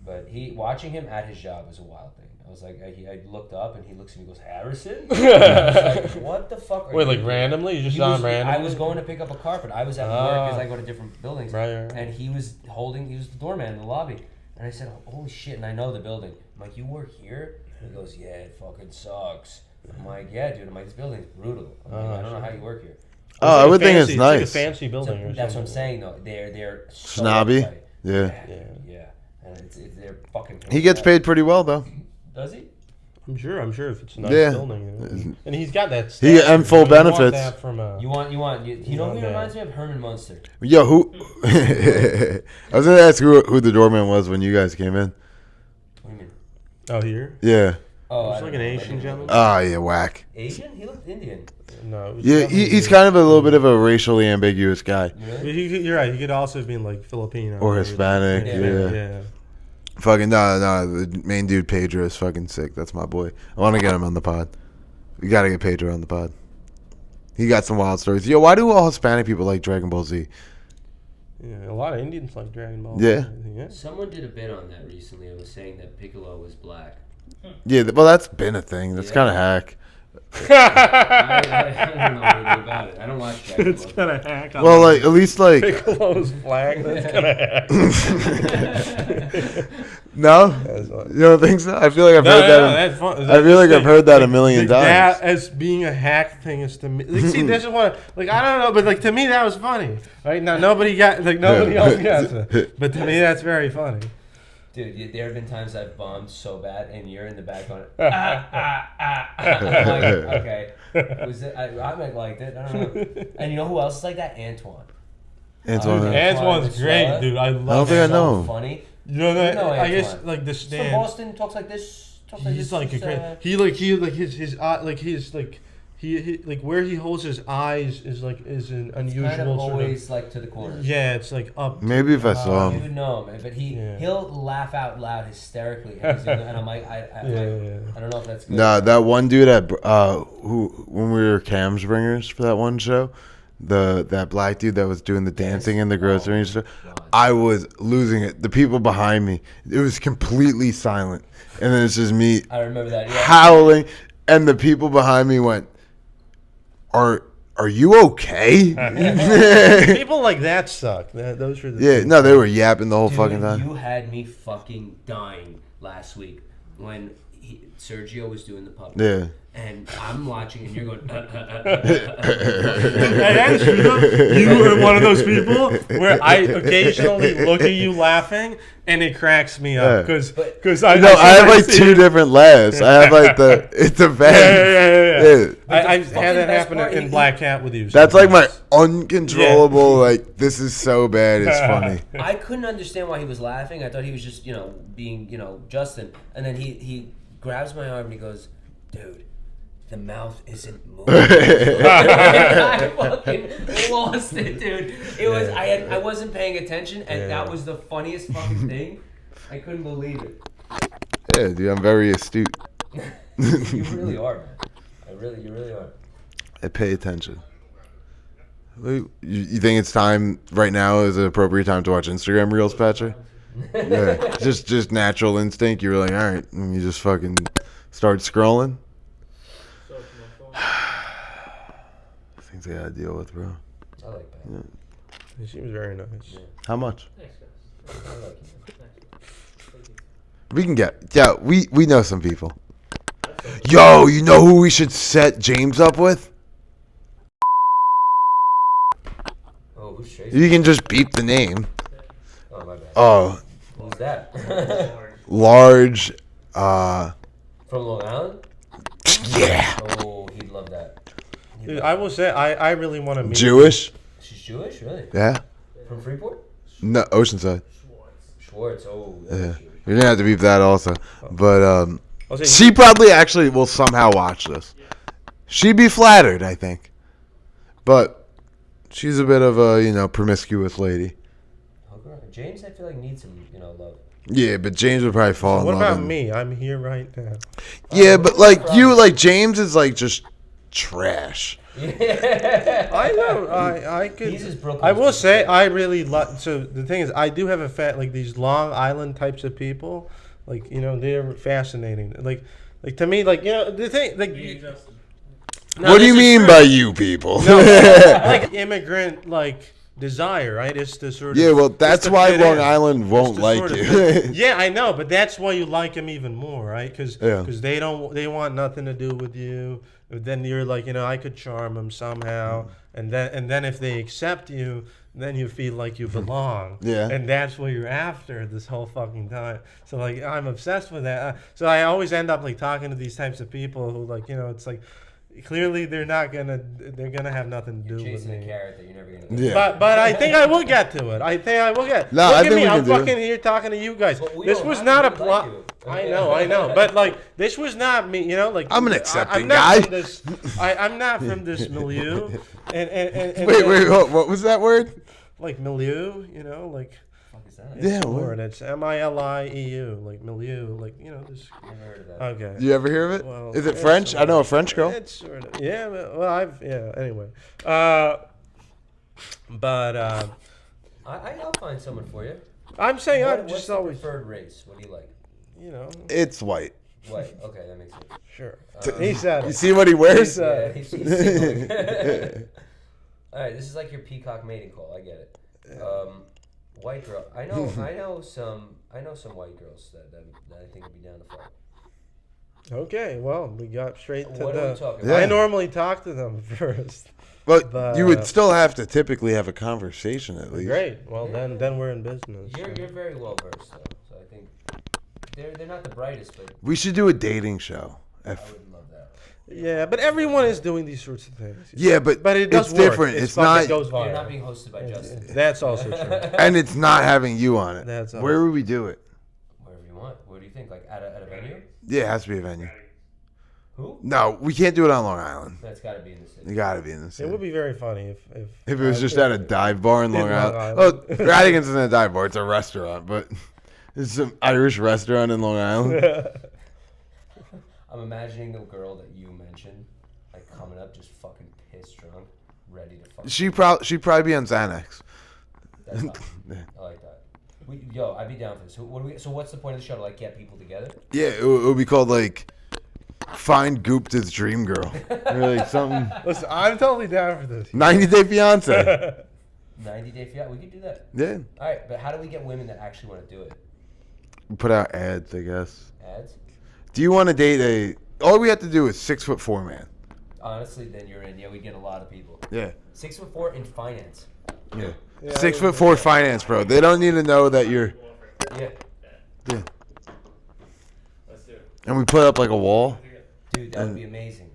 But watching him at his job was a wild thing. I was like, I looked up and he looks at me and goes, Harrison? I was like, what the fuck are Wait, you like doing? randomly? You just saw him randomly? I was going to pick up a carpet. I was at work because I go to different buildings. Right. And he was the doorman in the lobby. And I said, holy shit, and I know the building. I'm like, you work here? And he goes, yeah, it fucking sucks. I'm like, yeah, dude. I'm like, this building's brutal. I'm like, I don't know how you work here. Oh, I would think it's It's nice. like a fancy building or That's what I'm something. saying, though. They're so Snobby? uptight. Yeah. Yeah. And they're fucking. He gets paid pretty well though. Does he? I'm sure if it's a nice Yeah. building. And he's got that. He stature. and full You want benefits. that from a, You know who he want that. reminds me of? Herman Munster. Yo, who? I was gonna ask who the doorman was when you guys came in. What do you mean? Oh, here? Oh, He's I like don't an know. Asian gentleman? Ah, yeah, whack. Asian? He looked Indian. No. It was Yeah, definitely he's here. kind of a little bit of a racially ambiguous guy. Really? You're right. He could also be like Filipino. Or Hispanic, Yeah. Fucking no, the main dude Pedro is fucking sick. That's my boy. I want to get him on the pod. We gotta get Pedro on the pod. He got some wild stories. Yo, why do all Hispanic people like Dragon Ball Z? Yeah, a lot of Indians like Dragon Ball. Yeah. Yeah. Someone did a bit on that recently. It was saying that Piccolo was black. Yeah, well, that's been a thing. That's Yeah. kind of hack. I don't know anything about it. I don't watch Dragon It's Ball. kind of hack. On Well, like at least like Piccolo's flag. That's kind of hack. no, That's funny. you don't think so? I feel like I've No, heard that. that's fun. I feel like I've heard that a million times. That as being a hack thing is to me. Like, see, this is what like I don't know, but like to me that was funny. Right now, nobody else gets it, but to me that's very funny. Dude, there have been times I've bombed so bad, and you're in the back going, I'm like, okay. Was it? I might liked it. I don't know. And you know who else is like that? Antoine. Antoine. Antoine's great, dude. I love. I don't think I him. know. So funny. You know that? know I guess Antoine. like the He's from stand. Boston. Talks like this. He's like a great. He like his like his like he like where he holds his eyes is an unusual kind of sort always like to the corner. Yeah, it's like up. Maybe if I saw You him. would know him, but Yeah. he'll laugh out loud hysterically, and I'm like, I don't know if that's good. Nah, that one dude at who when we were cams bringers for that one show, that black dude that was doing the dancing in the grocery store, I was losing it. The people behind me, it was completely silent, and then it's just me I remember that. Yeah. howling, and the people behind me went, "Are you okay?" People like that suck. Those are the Yeah, no, they were yapping the whole Dude, fucking time. You had me fucking dying last week when Sergio was doing the puppet. Yeah. And I'm watching, and you're going. You are one of those people where I occasionally look at you laughing and it cracks me up because I have like two different laughs. I have like it's a bad. Yeah. I fucking had that best happen part, in Black Cat with you. That's like my sometimes. uncontrollable. Like this is so bad. It's funny. I couldn't understand why he was laughing. I thought he was just, being, Justin. And then he grabs my arm and he goes, dude, the mouth isn't moving. I fucking lost it, dude. It was I wasn't paying attention, and that was the funniest fucking thing. I couldn't believe it. Yeah, dude, I'm very astute. You really are, man. You really are. I pay attention. You think it's time right now is an appropriate time to watch Instagram Reels, Patrick? Yeah, just natural instinct. You were like, all right, and you just fucking start scrolling. Things I gotta deal with, bro. I like that. Yeah. He seems very nice. Yeah. How much? Thanks, guys. I like you. We can get. Yeah, we know some people. Yo, you know who we should set James up with? Oh, who's Tracy? You can just beep the name. Oh, my bad. Oh, Who's that? large. From Long Island? Yeah. Oh, he'd love that. Dude, I will say, I really want to meet. Jewish? She's Jewish, really? Yeah. From Freeport? No, Oceanside. Schwartz. Oh, Yeah. that's You're gonna have to beep that also. But I'll say, she probably actually will somehow watch this. She'd be flattered, I think. But she's a bit of a, promiscuous lady. James, I feel like needs some, love. Yeah, but James would probably fall in what love. about and- me? I'm here right now. Yeah, but James is like just trash. Yeah. I know. I could. He's just Brooklyn. I will say I really like. So the thing is, I do have like these Long Island types of people. Like they're fascinating. Like to me, the thing like. No, What do you this is mean true. by you people? No, like immigrant desire, right? It's the sort of Yeah, well, that's to why fit Long in. Island won't It's to like sort of you. fit- Yeah, I know, but that's why you like them even more, right? Because Yeah. they want nothing to do with you. But then you're like, I could charm them somehow, and then if they accept you, then you feel like you belong. Yeah. And that's what you're after this whole fucking time. So I'm obsessed with that. So I always end up talking to these types of people who it's like. Clearly, they're gonna have nothing to do You're with chasing a me. carrot that you're never gonna. Yeah. But I think I will get to it. I think I will get. No, Look I at think me. we I'm can do it. fucking here talking to you guys. But we This don't was have not to. a We plot. like you. I know. But this was not me. I'm an accepting I'm not guy. From this, I'm not from this milieu. And Wait, what was that word? Like milieu, Fuck is that? Yeah, Lord, it's MILIEU, like milieu, this. Never heard of that. Okay. You ever hear of it? Well, Is it it's French? I know a sort French girl. It's sort of anyway. I'll find someone for you. I'm saying I'm What's just the always, preferred race? What do you like? It's white. White. Okay, that makes sense. sure. He said You it. see what he wears? Yeah, he's single. All right, this is like your peacock mating call. I get it. White girl. I know some white girls that I think would be down to fight. Okay, well, we got straight to What are we talking Yeah. I about? normally talk to them first. But you would still have to typically have a conversation at least. Great. Well, then we're in business. You're very well versed though, so I think they're not the brightest, but We should do a dating show. I would love that. Yeah, but everyone is doing these sorts of things. Yeah, but It does it's work. different. It's fucking not, goes You're not viral. being hosted by Justin. That's also true. and it's not having you on it. That's Where would we do it? Wherever you want. What do you think? Like at a venue? Yeah, it has to be a venue. Who? No, we can't do it on Long Island. That's got to be in the city. You got to be in the It city. would be very funny if If it was just at a dive bar in Long Long Island. Island. Oh, Radigan's isn't a dive bar; it's a restaurant. But it's some Irish restaurant in Long Island. I'm imagining the girl that you mentioned, like coming up just fucking pissed drunk, ready to fuck. She'd probably be on Xanax. That's fine. Yeah. I like that. I'd be down for this. So what's the point of the show? To get people together? Yeah, it would be called like Find Gupta's Dream Girl. Or like something. Listen, I'm totally down for this. 90 Day Fiance. 90 Day Fiance. We could do that. Yeah. All right, but how do we get women that actually want to do it? Put out ads, I guess. Ads? Do you want to date all we have to do is 6'4" man. Honestly, then you're in. Yeah, we get a lot of people. Yeah. 6'4" in finance. Yeah. Yeah, 6'4" finance, bro. They don't need to know that you're. Yeah. Yeah. Let's do it. And we put up like a wall. Dude, that would be amazing.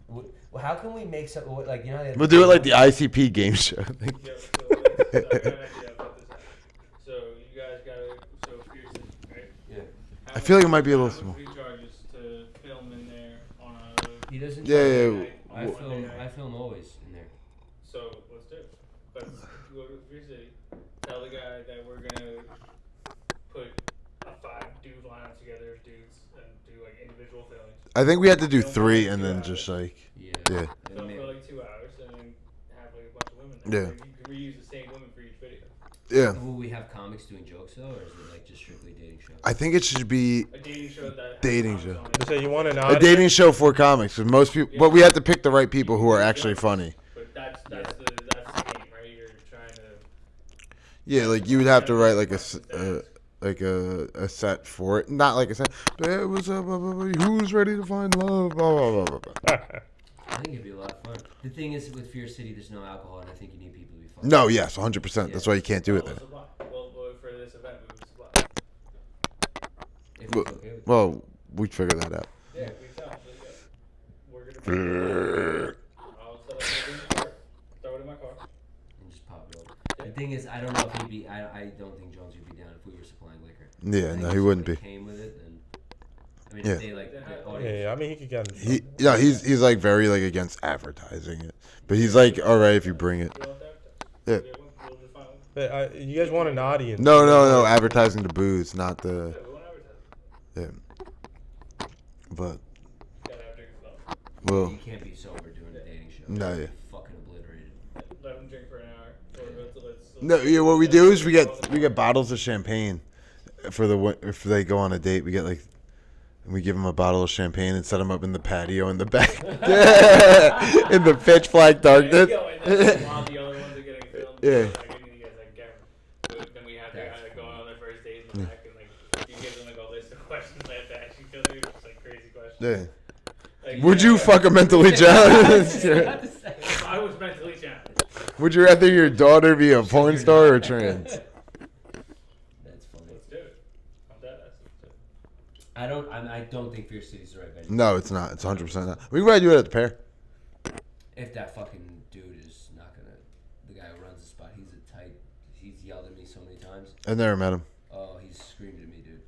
Well, how can we make some how they have We'll do it like the ICP game show. Yeah, so I got an idea about this. So you guys gotta Pearson, right? Yeah. I feel like it might be a little How small. much he charges to film in there on a. He doesn't. Yeah, charge- yeah. I film always in there. So let's do it. Let's go to Fear City. Tell the guy that we're gonna put a 5-dude lineup together of dudes and do individual filmings. I think we had to do 3 and then just like. Yeah. Yeah. Film for 2 hours and then have a bunch of women there. Yeah. You can reuse the same women for each video. Yeah. Will we have comics doing jokes though, or is it just strictly dating show? I think it should be A dating show that has Dating comics show. on it. So you want an a audience? dating show for comics. 'Cause most people, but we have to pick the right people who are actually funny. But that's the game, right? You're trying to. Yeah, like you would have to write like a set for it. Not like a set. But what's up, who's ready to find love? Blah, blah, blah, blah, blah. I think it'd be a lot of fun. The thing is, with Fear City, there's no alcohol, and I think you need people to be fun. No, yes, 100%. That's why you can't do it there. Well, for this event, we would supply. If it's okay with Well, we'd figure that out. Yeah, we tell them. We're gonna. I'll set up everything in the car. Throw it in my car. and just pop it over. The thing is, I don't know if he'd be. I don't think Jones would be down if we were supplying liquor. Yeah, I think no, if he wouldn't somebody be. Came with it, then. I mean, Yeah. if they like the audience. Yeah, I mean, he could get him. He's like very like against advertising it, but he's like, all right if you bring it. You want that? Yeah. We'll just find one. But, you guys want an audience? No, advertising the booze, not the. Yeah, we won't advertise. Yeah. But Gotta have drinks though. well, You can't be sober doing a dating show. No, You'd yeah. be fucking obliterated. Let them drink for an hour. Let's no, yeah. What we do is we get bottles of champagne for if they go on a date. We get like. We give them a bottle of champagne and set them up in the patio in the back, in the pitch black darkness. While the other ones are getting filmed. Yeah. Like, I mean, you guys like camera. Then we have to go on their first date in the back and like you give them like a list of questions they have to ask each other. It's like crazy questions. Yeah. Like, Would you fuck a mentally challenged? If I was mentally challenged. Would you rather your daughter be a porn star or trans? That's funny. Let's do it. I'm dead ass. Let's do it. I don't think Fear City's the right venue. No, it's not. It's 100% not. We can probably do it at the pair. If that fucking dude is not gonna, the guy who runs the spot, he's yelled at me so many times. I never met him. Oh, he's screamed at me, dude.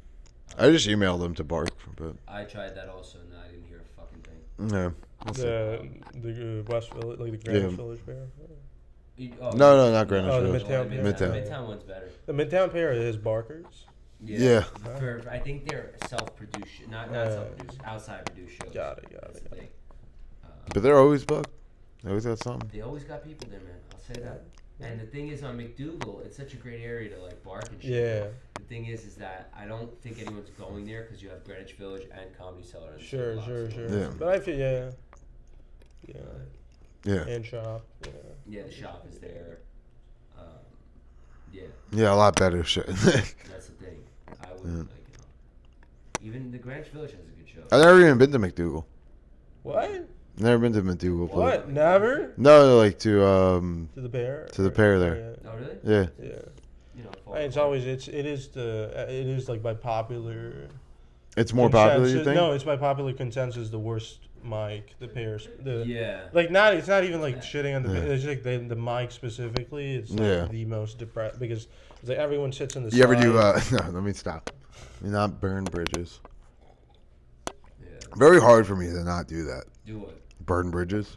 I just emailed him to bark, but I tried that also, and I didn't hear a fucking thing. no. We'll see. The West Village, like the Greenwich Yeah. Village Fair. No, not Greenwich Oh, the Village. Midtown. Midtown one's better. The Midtown Fair is Barker's. Yeah. I think they're self-produced, not self-produced, outside produced shows. Got it. That's the thing. But they're always booked. They always got something. They always got people there, man. I'll say that. And the thing is, on McDougal, it's such a great area to like bark and shit. Yeah. The thing is that I don't think anyone's going there because you have Greenwich Village and Comedy Cellar. in the Sure. same block. Yeah. But I feel, yeah. Yeah. And shop. Yeah. Yeah, the shop is there. Yeah, Yeah, a lot better shit. that's the thing. I would like, even the Greenwich Village has a good show. I've never even been to McDougal. What? Never been to McDougal. What? Never? No, like to To the pair? To the pair there. Oh, really? Yeah. Yeah. You know, It's always it is like by popular. It's more popular, you consensus- think? No, it's by popular consensus the worst mic. The pairs. yeah. Like it's not even like shitting on the. Yeah. It's like the mic specifically. It's like Yeah. the most depressed because it's like everyone sits in the. You ever do? side. No, let me stop. Not burn bridges. Yeah. Very hard for me to not do that. Do what? Burn bridges.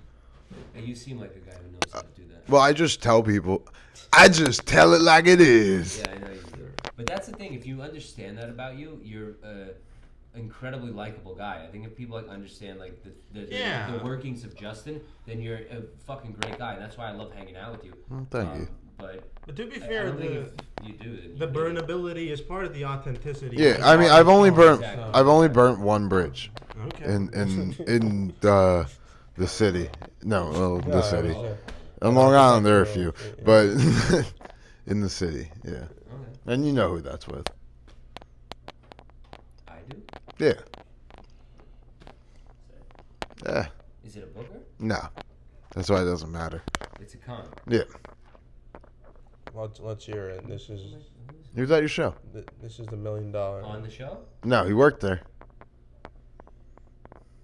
Hey, you seem like a guy who knows how to do that. Well, I just tell people. I just tell it like it is. Yeah, I know you do. But that's the thing. If you understand that about you, you're incredibly likable guy. I think if people like understand like the workings of Justin, then you're a fucking great guy. And that's why I love hanging out with you. Well, thank you. But to be I fair, don't think if you do, then the you burnability is part of the authenticity. Yeah, of I mean, I've only burnt. exactly. I've only burnt one bridge Okay. in the city. No, well, the No, city. yeah. On Long Island, there are a Yeah. few, but in the city, yeah. Okay. And you know who that's with. I do. Yeah. Yeah. Is it a booker? No. That's why it doesn't matter. It's a con. Yeah. Let's hear it. This is He was at your show. this is the $1 million. On the show? No, he worked there.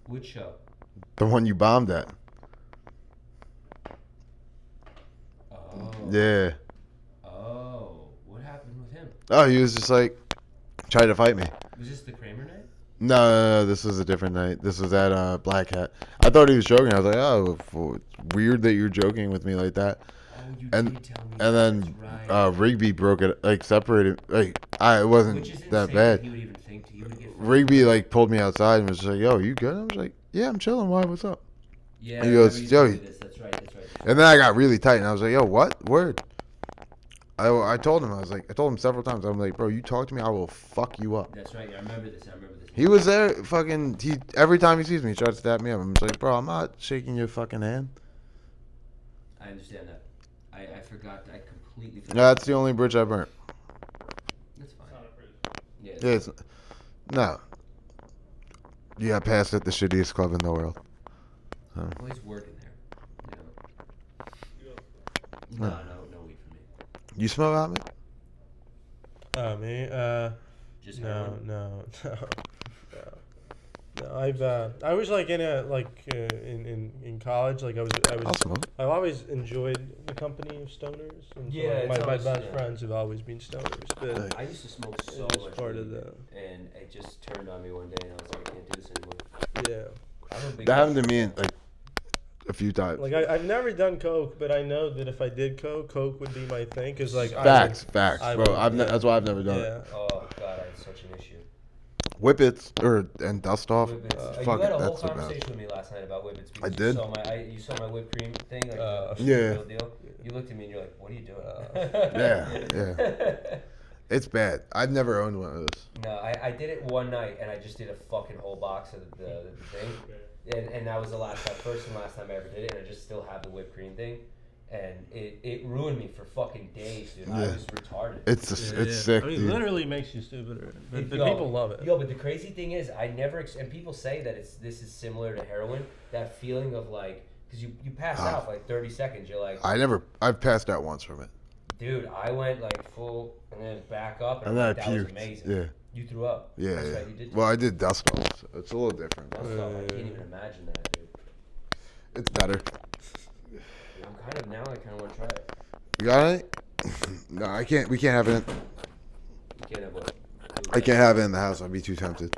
Which show? The one you bombed at. Oh. Yeah. Oh. What happened with him? Oh, he was just like trying to fight me. Was this the Kramer night? No, this was a different night. This was at Black Hat. I thought he was joking. I was like, oh, it's weird that you're joking with me like that. Oh, you And- did tell me. And then That's right. Rigby broke it, like separated. Like it wasn't Which is that insane bad. He would even think he would get. Rigby like pulled me outside and was just like, "Yo, you good?" I was like, "Yeah, I'm chilling. Why? What's up?" Yeah. He goes, I remember you "Yo." told me this. That's right. That's right. And then I got really tight and I was like, "Yo, what? Word?" I told him, I told him several times. I'm like, "Bro, you talk to me, I will fuck you up." That's right. I remember this. I remember this. He was there, fucking. Every time he sees me, he tries to stab me up. I'm just like, "Bro, I'm not shaking your fucking hand." I understand that. I forgot. I completely forgot. That's the only bridge I burnt. That's fine. It's not a bridge. Yeah. Yeah, no. You got passed at the shittiest club in the world. Well, he's working there. You know. No weed for me. You smoke out me? Me? Just No, heroin? no. I was like in college. Like I'll smoke. I've always enjoyed the company of stoners. And so, Yeah, like, my it's always- best yeah. friends have always been stoners. But I used to smoke so It's much part weed, of the- and it just turned on me one day, and I was like, I can't do this anymore. yeah, I'm a big That happened to me like a few times. like I've never done coke, but I know that if I did coke would be my thing. Cause like Facts, I bro. would- That's why I've never done it. Yeah. Oh god, I had such an issue. Whippets and dust off. Whippets. You Fuck had it, a whole that's the best. conversation with me last night about whippets. I Because did? You saw my whipped cream thing, like Yeah. the real deal. You looked at me and you're like, "What are you doing?" Yeah. It's bad. I've never owned one of those. No, I did it one night, and I just did a fucking whole box of the thing, and that was the first and last time I ever did it, and I just still have the whipped cream thing, and it ruined me for fucking days, dude. I Yeah. was retarded. It's sick, I mean, dude. literally makes you stupider. But Yo, people love it. Yo, but the crazy thing is, I never and people say that this is similar to heroin. That feeling of like, because you pass out for like 30 seconds. You're like, I've passed out once from it. dude, I went like full and then back up, And then I that was puked. amazing. Yeah. You threw up. Yeah, That's yeah. right, you did. Well, I did dust off, so it's a little different. That stuff, I can't even imagine that, dude. It's better. I'm kind of now. I kind of want to try it. You got it? No, I can't. We can't have it. You can't have what? I can't have it in the house. I'd be too tempted.